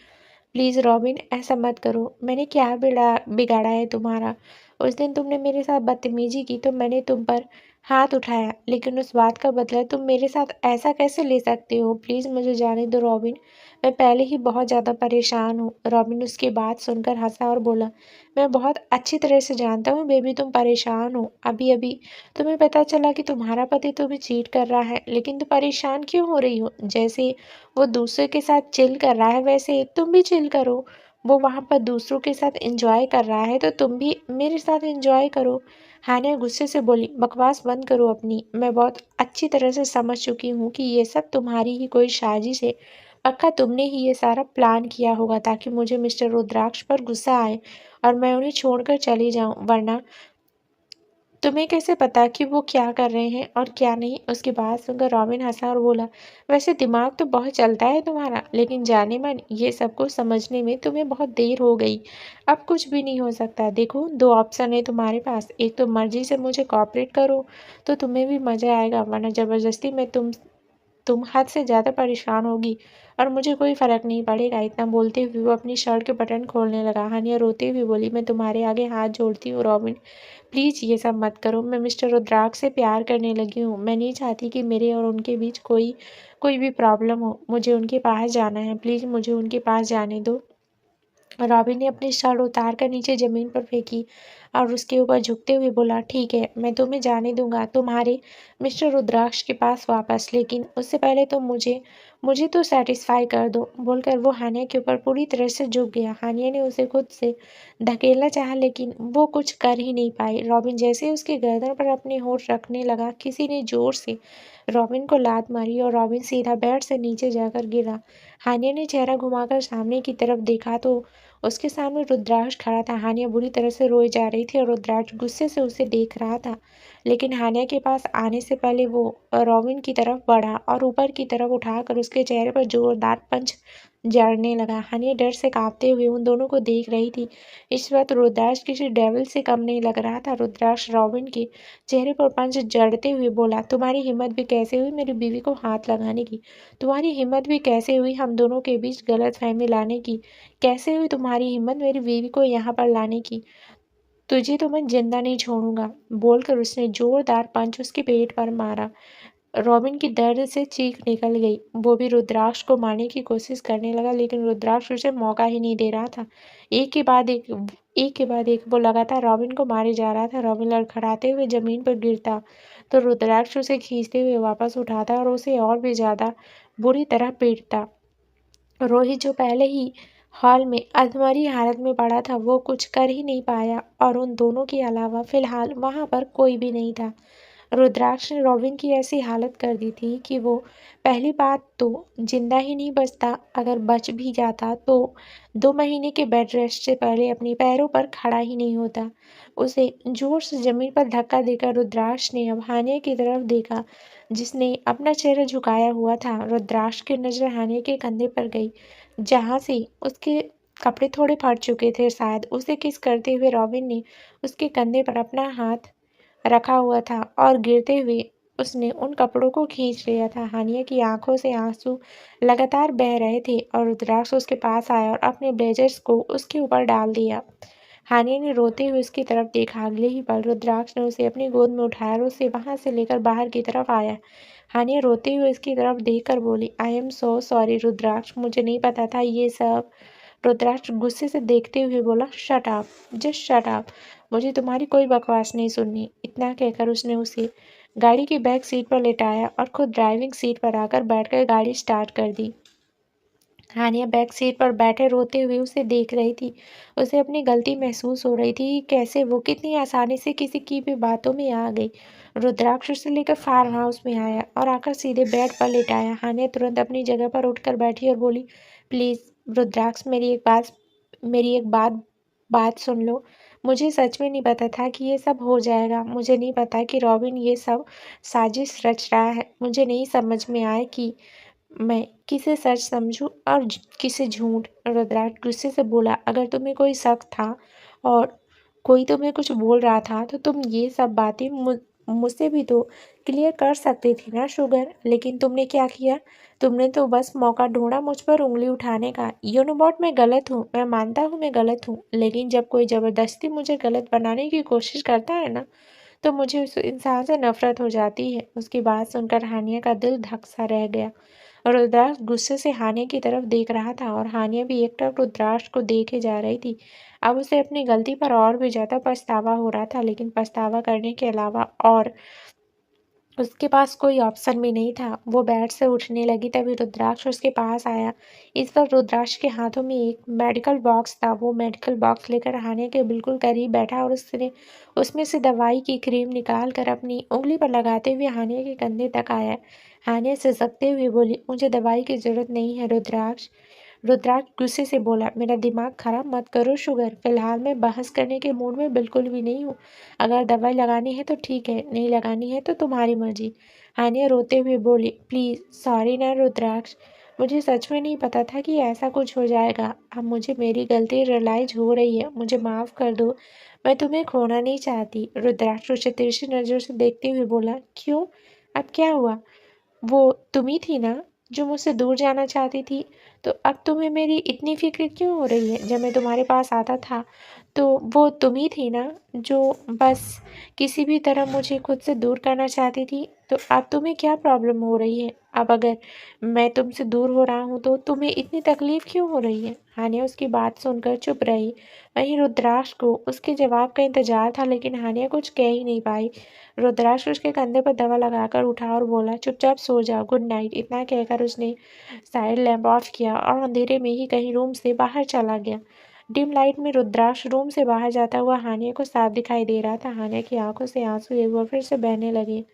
प्लीज रॉबिन, ऐसा मत करो। मैंने क्या बिगाड़ा है तुम्हारा? उस दिन तुमने मेरे साथ बदतमीजी की तो मैंने तुम पर हाथ उठाया, लेकिन उस बात का बदला तुम मेरे साथ ऐसा कैसे ले सकते हो? प्लीज मुझे जाने दो रॉबिन, मैं पहले ही बहुत ज्यादा परेशान हूँ। रॉबिन उसकी बात सुनकर हंसा और बोला, मैं बहुत अच्छी तरह से जानता हूँ बेबी, तुम परेशान हो। अभी अभी तुम्हें पता चला कि तुम्हारा पति तुम्हें चीट कर रहा है, लेकिन तुम परेशान क्यों हो रही हो? जैसे वो दूसरे के साथ चिल कर रहा है वैसे तुम भी चिल करो। वो वहां पर दूसरों के साथ एंजॉय कर रहा है तो तुम भी मेरे साथ एंजॉय करो। हानिया गुस्से से बोली, बकवास बंद करो अपनी। मैं बहुत अच्छी तरह से समझ चुकी हूँ कि ये सब तुम्हारी ही कोई साजिश है। पक्का तुमने ही ये सारा प्लान किया होगा ताकि मुझे मिस्टर रुद्राक्ष पर गुस्सा आए और मैं उन्हें छोड़कर चली जाऊं। वरना तुम्हें कैसे पता कि वो क्या कर रहे हैं और क्या नहीं? उसकी बात सुनकर रॉबिन हंसा और बोला, वैसे दिमाग तो बहुत चलता है तुम्हारा, लेकिन जाने मन ये सब कुछ समझने में तुम्हें बहुत देर हो गई। अब कुछ भी नहीं हो सकता। देखो, दो ऑप्शन है तुम्हारे पास। एक तो मर्जी से मुझे कॉपरेट करो तो तुम्हें भी मजा आएगा, वरना जबरदस्ती में तुम हद से ज़्यादा परेशान होगी और मुझे कोई फ़र्क नहीं पड़ेगा। इतना बोलते हुए वो अपनी शर्ट के बटन खोलने लगा। हानिया रोते हुए बोली, मैं तुम्हारे आगे हाथ जोड़ती हूँ रॉबिन, प्लीज़ ये सब मत करो। मैं मिस्टर रुद्राक्ष से प्यार करने लगी हूँ। मैं नहीं चाहती कि मेरे और उनके बीच कोई भी प्रॉब्लम हो। मुझे उनके पास जाना है, प्लीज़ मुझे उनके पास जाने दो। रॉबिन ने अपनी शर्ट उतार कर नीचे जमीन पर फेंकी और उसके ऊपर झुकते हुए बोला, ठीक है, मैं तुम्हें जाने दूंगा तुम्हारे मिस्टर रुद्राक्ष के पास वापस, लेकिन उससे पहले तुम मुझे तो सेटिस्फाई कर दो। बोलकर वो हानिया के ऊपर पूरी तरह से झुक गया। हानिया ने उसे खुद से धकेलना चाहा लेकिन वो कुछ कर ही नहीं पाई। रॉबिन जैसे ही उसके गर्दन पर अपने होठ रखने लगा, किसी ने जोर से रॉबिन को लात मारी और रॉबिन सीधा बेड से नीचे जाकर गिरा। हानिया ने चेहरा घुमाकर सामने की तरफ देखा तो उसके सामने रुद्राक्ष खड़ा था। हानिया बुरी तरह से रोई जा रही थी और रुद्राक्ष गुस्से से उसे देख रहा था, लेकिन हानिया के पास आने से पहले वो रॉबिन की तरफ बढ़ा और ऊपर की तरफ उठाकर उसके चेहरे पर जोरदार पंच जड़ने लगा। हानिया डर से कांपते हुए उन दोनों को देख रही थी। इस वक्त रुद्राक्ष किसी डेविल से कम नहीं लग रहा था। रुद्राक्ष रॉबिन के चेहरे पर पंच जड़ते हुए बोला, तुम्हारी हिम्मत भी कैसे हुई मेरी बीवी को हाथ लगाने की? तुम्हारी हिम्मत भी कैसे हुई हम दोनों के बीच गलतफहमी लाने की? कैसे हुई तुम्हारी हिम्मत मेरी बीवी को यहाँ पर लाने की? तुझे तो मैं जिंदा नहीं छोड़ूंगा। बोलकर उसने जोरदार पंच उसके पेट पर मारा। रॉबिन की दर्द से चीख निकल गई। वो भी रुद्राक्ष को मारने की कोशिश करने लगा, लेकिन रुद्राक्ष उसे मौका ही नहीं दे रहा था। एक के बाद एक वो लगातार रॉबिन को मारे जा रहा था। रॉबिन लड़खड़ाते हुए जमीन पर गिरता तो रुद्राक्ष उसे खींचते हुए वापस उठाता और उसे और भी ज्यादा बुरी तरह पीटता। रोहित जो पहले ही हॉल में अधमरी हालत में पड़ा था, वो कुछ कर ही नहीं पाया और उन दोनों के अलावा फिलहाल वहां पर कोई भी नहीं था। रुद्राक्ष ने रॉबिन की ऐसी हालत कर दी थी कि वो पहली बात तो जिंदा ही नहीं बचता, अगर बच भी जाता तो 2 महीने के बेड रेस्ट से पहले अपने पैरों पर खड़ा ही नहीं होता। उसे जोर से जमीन पर धक्का देकर रुद्राक्ष ने अब हानिया की तरफ देखा, जिसने अपना चेहरा झुकाया हुआ था। रुद्राक्ष की नजर हानिया के कंधे पर गई, जहां से उसके कपड़े थोड़े फट चुके थे। शायद उसे किस करते हुए रॉबिन ने उसके कंधे पर अपना हाथ रखा हुआ था और गिरते हुए उसने उन कपड़ों को खींच लिया था। हानिया की आंखों से आंसू लगातार बह रहे थे और रुद्राक्ष उसके पास आया और अपने ब्लेजर्स को उसके ऊपर डाल दिया। हानिया ने रोते हुए उसकी तरफ देखा। अगले ही पल रुद्राक्ष ने उसे अपनी गोद में उठाया और उसे वहां से लेकर बाहर की तरफ आया। हानिया रोते हुए उसकी तरफ देखकर बोली, आई एम सो सॉरी रुद्राक्ष, मुझे नहीं पता था ये सब। रुद्राक्ष गुस्से से देखते हुए बोला, shut up, just shut up, मुझे तुम्हारी कोई बकवास नहीं सुननी। इतना कहकर उसने उसे गाड़ी की बैक सीट पर लेटाया और खुद ड्राइविंग सीट पर आकर बैठकर गाड़ी स्टार्ट कर दी। हानिया बैक सीट पर बैठे रोते हुए उसे देख रही थी। उसे अपनी गलती महसूस हो रही थी, कैसे वो कितनी आसानी से किसी की भी बातों में आ गई। रुद्राक्ष उसे लेकर फार्म हाउस में आया और आकर सीधे बेड पर लेटाया। हानिया तुरंत अपनी जगह पर उठकर बैठी और बोली, प्लीज रुद्राक्ष, मेरी एक बात बात सुन लो। मुझे सच में नहीं पता था कि ये सब हो जाएगा। मुझे नहीं पता कि रॉबिन ये सब साजिश रच रहा है। मुझे नहीं समझ में आया कि मैं किसे सच समझूं और किसे झूठ। रुद्राक्ष गुस्से से बोला, अगर तुम्हें कोई शक था और कोई तुम्हें कुछ बोल रहा था तो तुम ये सब बातें मुझसे भी तो क्लियर कर सकती थी ना शुगर। लेकिन तुमने क्या किया? तुमने तो बस मौका ढूंढा मुझ पर उंगली उठाने का। यू नो व्हाट, मैं गलत हूँ, मैं मानता हूँ मैं गलत हूँ, लेकिन जब कोई जबरदस्ती मुझे गलत बनाने की कोशिश करता है ना, तो मुझे उस इंसान से नफरत हो जाती है। उसकी बात सुनकर हानिया का दिल धक सा रह गया। रुद्राक्ष गुस्से से हानिया की तरफ देख रहा था और हानिया भी एकटक रुद्राक्ष को देखे जा रही थी। अब उसे अपनी गलती पर और भी ज्यादा पछतावा हो रहा था, लेकिन पछतावा करने के अलावा और उसके पास कोई ऑप्शन भी नहीं था। वो बेड से उठने लगी, तभी रुद्राक्ष उसके पास आया। इस पर रुद्राक्ष के हाथों में एक मेडिकल बॉक्स था। वो मेडिकल बॉक्स लेकर हानिया के बिल्कुल करीब बैठा और उसने उसमें से दवाई की क्रीम निकाल कर अपनी उंगली पर लगाते हुए हानिया के कंधे तक आया। हानिया सिसकते हुए बोली, मुझे दवाई की जरूरत नहीं है रुद्राक्ष। रुद्राक्ष गुस्से से बोला, मेरा दिमाग खराब मत करो शुगर, फिलहाल मैं बहस करने के मूड में बिल्कुल भी नहीं हूँ। अगर दवाई लगानी है तो ठीक है, नहीं लगानी है तो तुम्हारी मर्जी। हानिया रोते हुए बोली, प्लीज सॉरी ना रुद्राक्ष, मुझे सच में नहीं पता था कि ऐसा कुछ हो जाएगा। अब मुझे मेरी गलती रियलाइज हो रही है, मुझे माफ कर दो, मैं तुम्हें खोना नहीं चाहती। रुद्राक्ष उसे तिरछी नजर से देखते हुए बोला, क्यों, अब क्या हुआ? वो तुम ही थी ना जो मुझसे दूर जाना चाहती थी, तो अब तुम्हें मेरी इतनी फिक्र क्यों हो रही है? जब मैं तुम्हारे पास आता था तो वो तुम ही थी ना जो बस किसी भी तरह मुझे खुद से दूर करना चाहती थी। तो अब तुम्हें क्या प्रॉब्लम हो रही है? अब अगर मैं तुमसे दूर हो रहा हूँ तो तुम्हें इतनी तकलीफ क्यों हो रही है? हानिया उसकी बात सुनकर चुप रही। वहीं रुद्राक्ष को उसके जवाब का इंतजार था, लेकिन हानिया कुछ कह ही नहीं पाई। रुद्राक्ष उसके कंधे पर दवा लगाकर उठा और बोला, चुपचाप सो जाओ, गुड नाइट। इतना कहकर उसने साइड लैंप ऑफ किया और अंधेरे में ही कहीं रूम से बाहर चला गया। डिम लाइट में रुद्राक्ष रूम से बाहर जाता हुआ हानिया को साफ दिखाई दे रहा था। हानिया की आंखों से आंसू एक बार फिर से बहने लगे।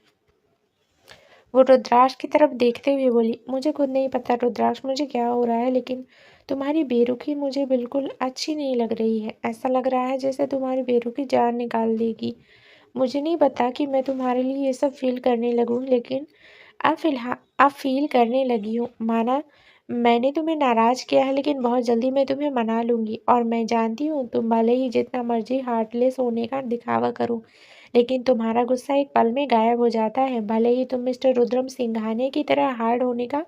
वो रुद्राक्ष की तरफ देखते हुए बोली, मुझे खुद नहीं पता रुद्राक्ष मुझे क्या हो रहा है, लेकिन तुम्हारी बेरुखी मुझे बिल्कुल अच्छी नहीं लग रही है। ऐसा लग रहा है जैसे तुम्हारी बेरुखी जान निकाल देगी। मुझे नहीं पता कि मैं तुम्हारे लिए ये सब फील करने लगूं, लेकिन अब फील करने लगी हूँ। माना मैंने तुम्हें नाराज किया है, लेकिन बहुत जल्दी मैं तुम्हें मना लूंगी। और मैं जानती हूँ तुम भले ही जितना मर्जी हार्टलेस होने का दिखावा करो, लेकिन तुम्हारा गुस्सा एक पल में गायब हो जाता है। भले ही तुम मिस्टर रुद्रम सिंघानिया की तरह हार्ड होने का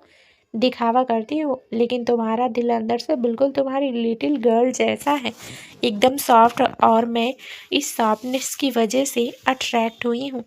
दिखावा करती हो, लेकिन तुम्हारा दिल अंदर से बिल्कुल तुम्हारी लिटिल गर्ल जैसा है, एकदम सॉफ्ट। और मैं इस सॉफ्टनेस की वजह से अट्रैक्ट हुई हूँ।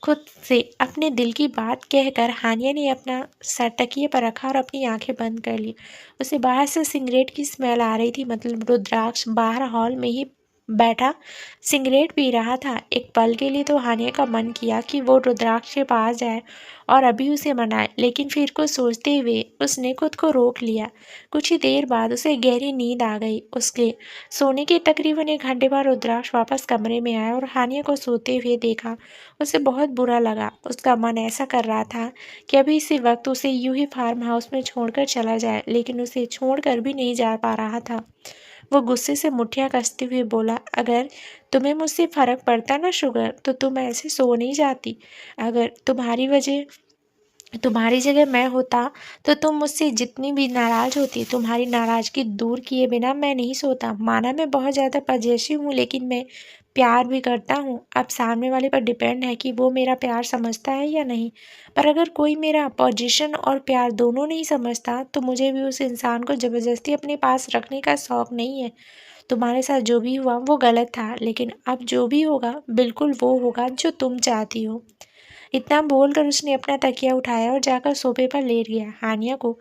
खुद से अपने दिल की बात कहकर हानिया ने अपना सर तकिए पर रखा और अपनी आंखें बंद कर ली। उसे बाहर से सिगरेट की स्मेल आ रही थी। मतलब रुद्राक्ष बाहर हॉल में ही बैठा सिगरेट पी रहा था। एक पल के लिए तो हानिया का मन किया कि वो रुद्राक्ष के पास जाए और अभी उसे मनाए, लेकिन फिर कुछ सोचते हुए उसने खुद को रोक लिया। कुछ ही देर बाद उसे गहरी नींद आ गई। उसके सोने के तकरीबन 1 घंटे बाद रुद्राक्ष वापस कमरे में आया और हानिया को सोते हुए देखा। उसे बहुत बुरा लगा। उसका मन ऐसा कर रहा था कि अभी इसी वक्त उसे यूं ही फार्म हाउस में छोड़कर चला जाए, लेकिन उसे छोड़कर भी नहीं जा पा रहा था। वो गुस्से से मुठ्ठियां कसते हुए बोला, अगर तुम्हें मुझसे फर्क पड़ता ना शुगर, तो तुम ऐसे सो नहीं जाती। अगर तुम्हारी जगह मैं होता तो तुम मुझसे जितनी भी नाराज होती, तुम्हारी नाराजगी दूर किए बिना मैं नहीं सोता। माना मैं बहुत ज़्यादा पजेसिव हूँ, लेकिन मैं प्यार भी करता हूँ। अब सामने वाले पर डिपेंड है कि वो मेरा प्यार समझता है या नहीं। पर अगर कोई मेरा पोजीशन और प्यार दोनों नहीं समझता, तो मुझे भी उस इंसान को ज़बरदस्ती अपने पास रखने का शौक़ नहीं है। तुम्हारे साथ जो भी हुआ वो गलत था, लेकिन अब जो भी होगा बिल्कुल वो होगा जो तुम चाहती हो। इतना बोलकर उसने अपना तकिया उठाया और जाकर सोफे पर लेट गया। हानिया को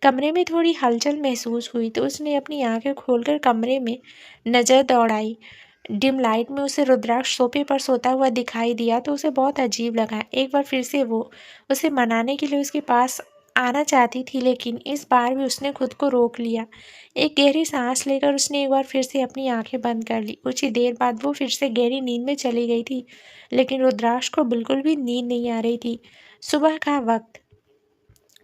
कमरे में थोड़ी हलचल महसूस हुई, तो उसने अपनी आंखें खोलकर कमरे में नज़र दौड़ाई। डिम लाइट में उसे रुद्राक्ष सोफे पर सोता हुआ दिखाई दिया तो उसे बहुत अजीब लगा। एक बार फिर से वो उसे मनाने के लिए उसके पास आना चाहती थी, लेकिन इस बार भी उसने खुद को रोक लिया। एक गहरी सांस लेकर उसने एक बार फिर से अपनी आंखें बंद कर ली। कुछ ही देर बाद वो फिर से गहरी नींद में चली गई थी, लेकिन रुद्राक्ष को बिल्कुल भी नींद नहीं आ रही थी। सुबह का वक्त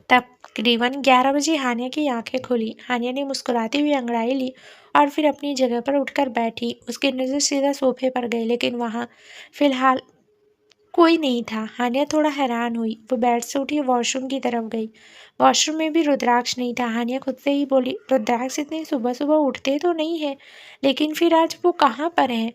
तकरीबन 11 बजे हानिया की आंखें खुली। हानिया ने मुस्कुराती हुई अंगड़ाई ली और फिर अपनी जगह पर उठकर बैठी। उसकी नज़र सीधा सोफे पर गई, लेकिन वहाँ फिलहाल कोई नहीं था। हानिया थोड़ा हैरान हुई। वो बेड से उठी वॉशरूम की तरफ गई। वॉशरूम में भी रुद्राक्ष नहीं था। हानिया खुद से ही बोली, रुद्राक्ष इतनी सुबह सुबह उठते तो नहीं है, लेकिन फिर आज वो कहाँ पर हैं?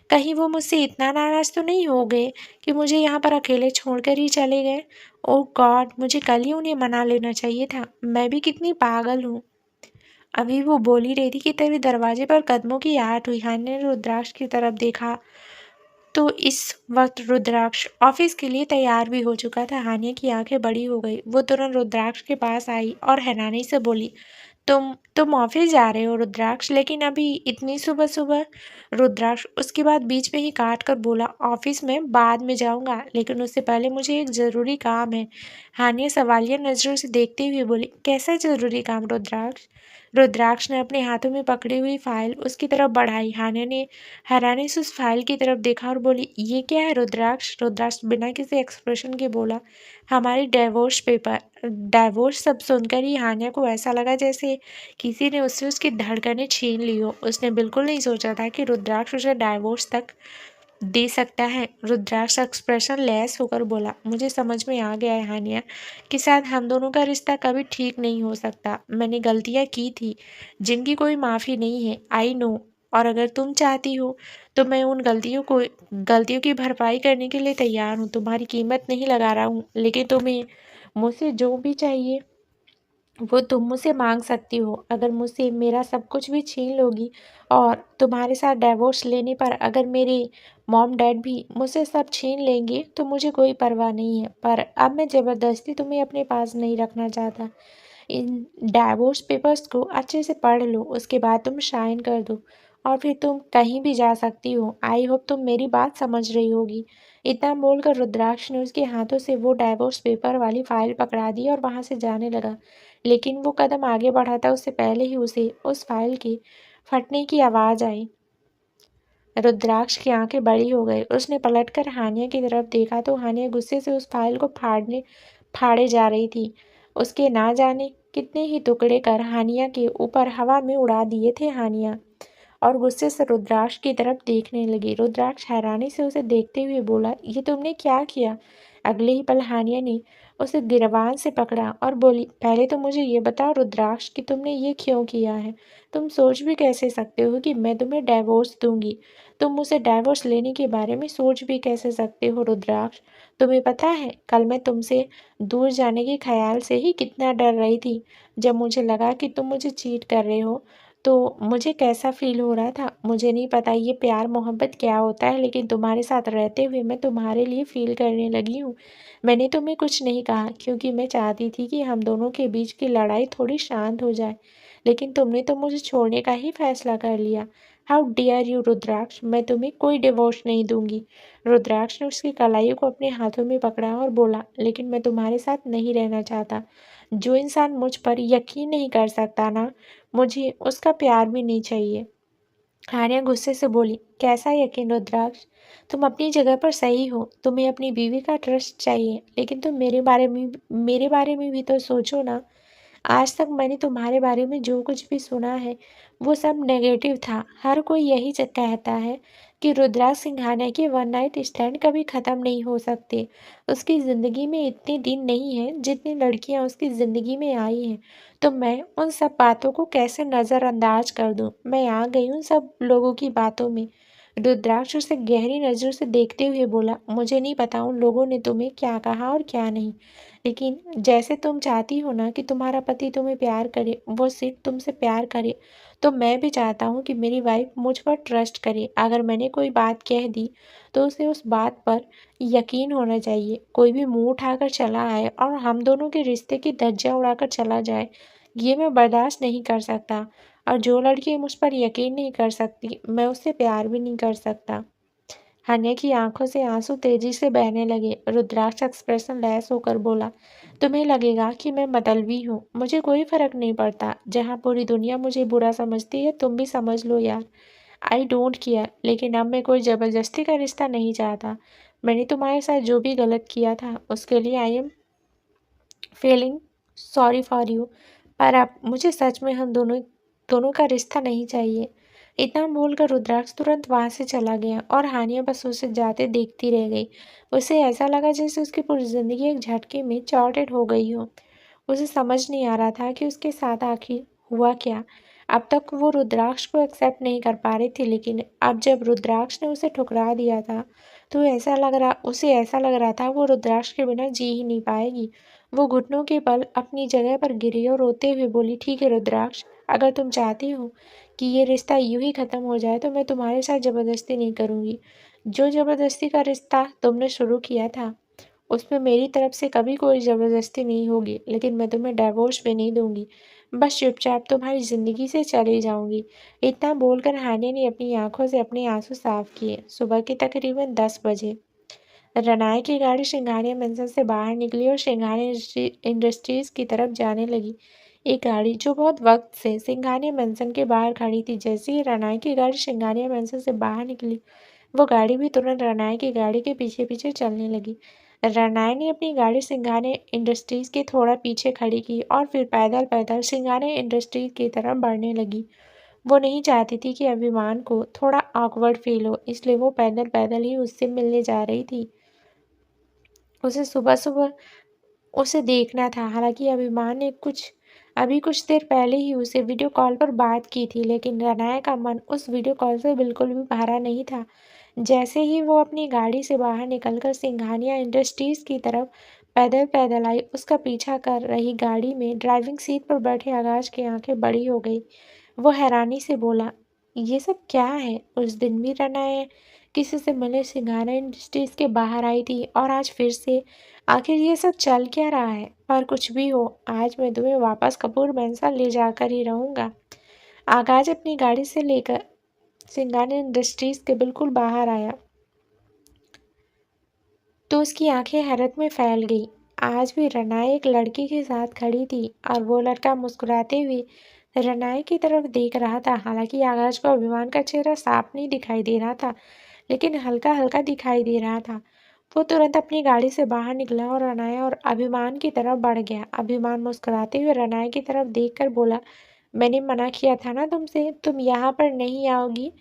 कहीं वो मुझसे इतना नाराज़ तो नहीं हो गए कि मुझे यहाँ पर अकेले छोड़कर ही चले गए? ओह गॉड, मुझे कल ही उन्हें मना लेना चाहिए था। मैं भी कितनी पागल हूँ। अभी वो बोल ही रही थी कि तभी दरवाजे पर कदमों की आहट हुई। हानिया ने रुद्राक्ष की तरफ देखा तो इस वक्त रुद्राक्ष ऑफिस के लिए तैयार भी हो चुका था। हानिया की आंखें बड़ी हो गई। वो तुरंत रुद्राक्ष के पास आई और हैरानी से बोली, तुम ऑफिस जा रहे हो रुद्राक्ष, लेकिन अभी इतनी सुबह सुबह? रुद्राक्ष उसके बाद बीच में ही काट कर बोला, ऑफिस में बाद में जाऊंगा, लेकिन उससे पहले मुझे एक ज़रूरी काम है। हानिया सवालिया नज़रों से देखते हुए बोली, कैसा ज़रूरी काम रुद्राक्ष? रुद्राक्ष ने अपने हाथों में पकड़ी हुई फाइल उसकी तरफ बढ़ाई। हानिया ने हैरानी से उस फाइल की तरफ देखा और बोली, ये क्या है रुद्राक्ष? रुद्राक्ष बिना किसी एक्सप्रेशन के बोला, हमारी डाइवोर्स पेपर। डाइवोर्स शब्द सुनकर ही हानिया को ऐसा लगा जैसे किसी ने उससे उसकी धड़कनें छीन ली हो। उसने बिल्कुल नहीं सोचा था कि रुद्राक्ष उसे डाइवोर्स तक दे सकता है। रुद्राक्ष एक्सप्रेशन लेस होकर बोला, मुझे समझ में आ गया है हानिया कि शायद हम दोनों का रिश्ता कभी ठीक नहीं हो सकता। मैंने गलतियाँ की थी जिनकी कोई माफ़ी नहीं है, आई नो। और अगर तुम चाहती हो तो मैं उन गलतियों की भरपाई करने के लिए तैयार हूँ। तुम्हारी कीमत नहीं लगा रहा हूँ, लेकिन तुम्हें मुझसे जो भी चाहिए वो तुम मुझसे मांग सकती हो। अगर मुझसे मेरा सब कुछ भी छीन लोगी और तुम्हारे साथ डिवोर्स लेने पर अगर मेरे मॉम डैड भी मुझसे सब छीन लेंगे तो मुझे कोई परवाह नहीं है। पर अब मैं ज़बरदस्ती तुम्हें अपने पास नहीं रखना चाहता। इन डिवोर्स पेपर्स को अच्छे से पढ़ लो, उसके बाद तुम साइन कर दो और फिर तुम कहीं भी जा सकती हो। आई होप तुम मेरी बात समझ रही होगी। इतना बोलकर रुद्राक्ष ने उसके हाथों से वो डाइवोर्स पेपर वाली फाइल पकड़ा दी और वहाँ से जाने लगा, लेकिन वो कदम आगे बढ़ाता उससे पहले ही उसे उस फाइल के फटने की आवाज़ आई। रुद्राक्ष की आंखें बड़ी हो गई। उसने पलटकर हानिया की तरफ देखा तो हानिया गुस्से से उस फाइल को फाड़े जा रही थी। उसके ना जाने कितने ही टुकड़े कर हानिया के ऊपर हवा में उड़ा दिए थे। हानिया और गुस्से से रुद्राक्ष की तरफ देखने लगी। रुद्राक्ष हैरानी से उसे देखते हुए बोला, ये तुमने क्या किया? अगले ही पल हानिया ने उसे गिरबान से पकड़ा और बोली, पहले तो मुझे ये बताओ रुद्राक्ष कि तुमने ये क्यों किया है? तुम सोच भी कैसे सकते हो कि मैं तुम्हें डाइवोर्स दूंगी? तुम मुझसे डाइवोर्स लेने के बारे में सोच भी कैसे सकते हो रुद्राक्ष? तुम्हें पता है कल मैं तुमसे दूर जाने के ख्याल से ही कितना डर रही थी। जब मुझे लगा कि तुम मुझे चीट कर रहे हो तो मुझे कैसा फ़ील हो रहा था। मुझे नहीं पता ये प्यार मोहब्बत क्या होता है, लेकिन तुम्हारे साथ रहते हुए मैं तुम्हारे लिए फ़ील करने लगी हूँ। मैंने तुम्हें कुछ नहीं कहा क्योंकि मैं चाहती थी कि हम दोनों के बीच की लड़ाई थोड़ी शांत हो जाए, लेकिन तुमने तो मुझे छोड़ने का ही फ़ैसला कर लिया। हाउ डियर यू रुद्राक्ष, मैं तुम्हें कोई डिवोर्स नहीं दूंगी। रुद्राक्ष ने उसकी कलाई को अपने हाथों में पकड़ा और बोला, लेकिन मैं तुम्हारे साथ नहीं रहना चाहता। जो इंसान मुझ पर यकीन नहीं कर सकता ना, मुझे उसका प्यार भी नहीं चाहिए। आर्या गुस्से से बोली, कैसा यकीन रुद्राक्ष? तुम अपनी जगह पर सही हो, तुम्हें अपनी बीवी का ट्रस्ट चाहिए, लेकिन तुम मेरे बारे में भी तो सोचो ना। आज तक मैंने तुम्हारे बारे में जो कुछ भी सुना है वो सब नेगेटिव था। हर कोई यही कहता है कि रुद्राक्ष सिंघानिया के वन नाइट स्टैंड कभी ख़त्म नहीं हो सकते। उसकी ज़िंदगी में इतने दिन नहीं हैं जितनी लड़कियां उसकी ज़िंदगी में आई हैं। तो मैं उन सब बातों को कैसे नज़रअंदाज कर दूं? मैं आ गई उन सब लोगों की बातों में। रुद्राक्ष उसे गहरी नज़रों से देखते हुए बोला, मुझे नहीं पता उन लोगों ने तुम्हें क्या कहा और क्या नहीं, लेकिन जैसे तुम चाहती हो ना कि तुम्हारा पति तुम्हें प्यार करे, वो सिर्फ तुमसे प्यार करे, तो मैं भी चाहता हूँ कि मेरी वाइफ मुझ पर ट्रस्ट करे। अगर मैंने कोई बात कह दी तो उसे उस बात पर यकीन होना चाहिए। कोई भी मुंह उठाकर चला आए और हम दोनों के रिश्ते की धज्जियां उड़ाकर चला जाए, ये मैं बर्दाश्त नहीं कर सकता। और जो लड़की मुझ पर यकीन नहीं कर सकती, मैं उससे प्यार भी नहीं कर सकता। हन्या की आंखों से आंसू तेजी से बहने लगे। रुद्राक्ष एक्सप्रेशन लेस होकर बोला, तुम्हें लगेगा कि मैं मतलबी हूँ, मुझे कोई फर्क नहीं पड़ता। जहाँ पूरी दुनिया मुझे बुरा समझती है तुम भी समझ लो यार। आई डोंट केयर, लेकिन अब मैं कोई ज़बरदस्ती का रिश्ता नहीं चाहता। मैंने तुम्हारे साथ जो भी गलत किया था उसके लिए I am feeling sorry for you, पर अब मुझे सच में हम दोनों दोनों का रिश्ता नहीं चाहिए। इतना बोलकर रुद्राक्ष तुरंत वहां से चला गया और हानिया बस उसे जाते देखती रह गई। उसे ऐसा लगा जैसे उसकी पूरी जिंदगी एक झटके में चॉर्टेड हो गई हो। उसे समझ नहीं आ रहा था कि उसके साथ आखिर हुआ क्या। अब तक वो रुद्राक्ष को एक्सेप्ट नहीं कर पा रही थी, लेकिन अब जब रुद्राक्ष ने उसे ठुकरा दिया था तो उसे ऐसा लग रहा था वो रुद्राक्ष के बिना जी ही नहीं पाएगी। वो घुटनों के बल अपनी जगह पर गिरी और रोते हुए बोली, ठीक है रुद्राक्ष, अगर तुम चाहती हो कि ये रिश्ता यूं ही ख़त्म हो जाए तो मैं तुम्हारे साथ ज़बरदस्ती नहीं करूँगी। जो ज़बरदस्ती का रिश्ता तुमने शुरू किया था उसमें मेरी तरफ से कभी कोई ज़बरदस्ती नहीं होगी, लेकिन मैं तुम्हें डिवोर्स भी नहीं दूंगी। बस चुपचाप तुम्हारी ज़िंदगी से चली जाऊंगी। इतना बोलकर हानि ने अपनी आंखों से अपने आंसू साफ किए। सुबह के तकरीबन 10 बजे रनाए की गाड़ी सिंघानिया मंजिल से बाहर निकली और सिंघानिया इंडस्ट्रीज की तरफ जाने लगी। एक गाड़ी जो बहुत वक्त से सिंघानिया मंजिल के बाहर खड़ी थी, जैसे ही रनाए की गाड़ी सिंघानिया मंजिल से बाहर निकली, वो गाड़ी भी तुरंत रनाए की गाड़ी के पीछे पीछे चलने लगी। रनाए ने अपनी गाड़ी सिंघानिया इंडस्ट्रीज के थोड़ा पीछे खड़ी की और फिर पैदल पैदल सिंघानिया इंडस्ट्रीज की तरफ बढ़ने लगी। वो नहीं चाहती थी कि अभिमान को थोड़ा ऑकवर्ड फील हो, इसलिए वो पैदल पैदल ही उससे मिलने जा रही थी। उसे सुबह-सुबह उसे देखना था। हालाँकि अभिमान ने अभी कुछ देर पहले ही उसे वीडियो कॉल पर बात की थी, लेकिन रनाया का मन उस वीडियो कॉल से बिल्कुल भी भरा नहीं था। जैसे ही वो अपनी गाड़ी से बाहर निकलकर सिंघानिया इंडस्ट्रीज़ की तरफ पैदल-पैदल आई, उसका पीछा कर रही गाड़ी में ड्राइविंग सीट पर बैठे आकाश की आंखें बड़ी हो गई। वो हैरानी से बोला, ये सब क्या है? उस दिन भी रनाया किसी से मिले सिंघानिया इंडस्ट्रीज़ के बाहर आई थी और आज फिर से। आखिर ये सब चल क्या रहा है? पर कुछ भी हो, आज मैं तुम्हें वापस कपूर मंसल ले जाकर ही रहूँगा। आकाश अपनी गाड़ी से लेकर सिंघानिया इंडस्ट्रीज़ के बिल्कुल बाहर आया तो उसकी आंखें हैरत में फैल गई। आज भी रनाए एक लड़की के साथ खड़ी थी और वो लड़का मुस्कुराते हुए रनाए की तरफ देख रहा था। हालांकि आकाश को अभिमान का चेहरा साफ नहीं दिखाई दे रहा था, लेकिन हल्का हल्का दिखाई दे रहा था। वो तुरंत अपनी गाड़ी से बाहर निकला और रनाया और अभिमान की तरफ बढ़ गया। अभिमान मुस्कुराते हुए रनाया की तरफ देखकर बोला, मैंने मना किया था ना तुमसे, तुम यहाँ पर नहीं आओगी।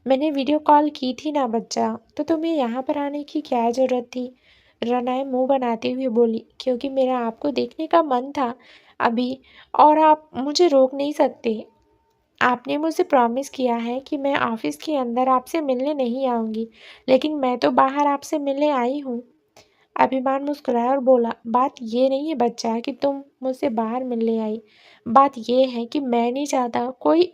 मैंने वीडियो कॉल की थी ना बच्चा, तो तुम्हें यहाँ पर आने की क्या ज़रूरत थी? रनाए मुंह बनाते हुए बोली, क्योंकि मेरा आपको देखने का मन था अभी, और आप मुझे रोक नहीं सकते। आपने मुझसे प्रॉमिस किया है कि मैं ऑफिस के अंदर आपसे मिलने नहीं आऊँगी, लेकिन मैं तो बाहर आपसे मिलने आई हूँ। अभिमान मुस्कुराया और बोला, बात ये नहीं है बच्चा कि तुम मुझसे बाहर मिलने आई। बात ये है कि मैं नहीं चाहता कोई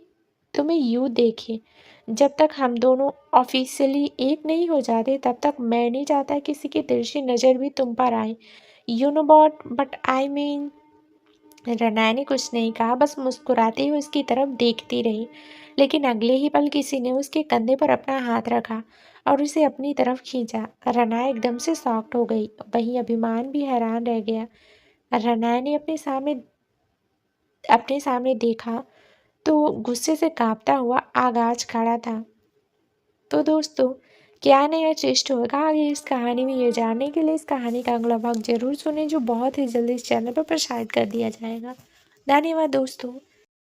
तुम्हें यूँ देखे। जब तक हम दोनों ऑफिशियली एक नहीं हो जाते तब तक मैं नहीं चाहता किसी की तिरछी नज़र भी तुम पर आए। You know what but I mean. रनाया ने कुछ नहीं कहा, बस मुस्कुराते हुए उसकी तरफ देखती रही। लेकिन अगले ही पल किसी ने उसके कंधे पर अपना हाथ रखा और उसे अपनी तरफ खींचा। रनाया एकदम से शॉक्ड हो गई। वहीं अभिमान भी हैरान रह गया। रनाया ने अपने सामने देखा तो गुस्से से कांपता हुआ आगाज खड़ा था। तो दोस्तों, क्या नया ट्विस्ट होगा आगे इस कहानी में, ये जानने के लिए इस कहानी का अगला भाग जरूर सुने, जो बहुत ही जल्दी इस चैनल पर प्रसारित कर दिया जाएगा। धन्यवाद दोस्तों।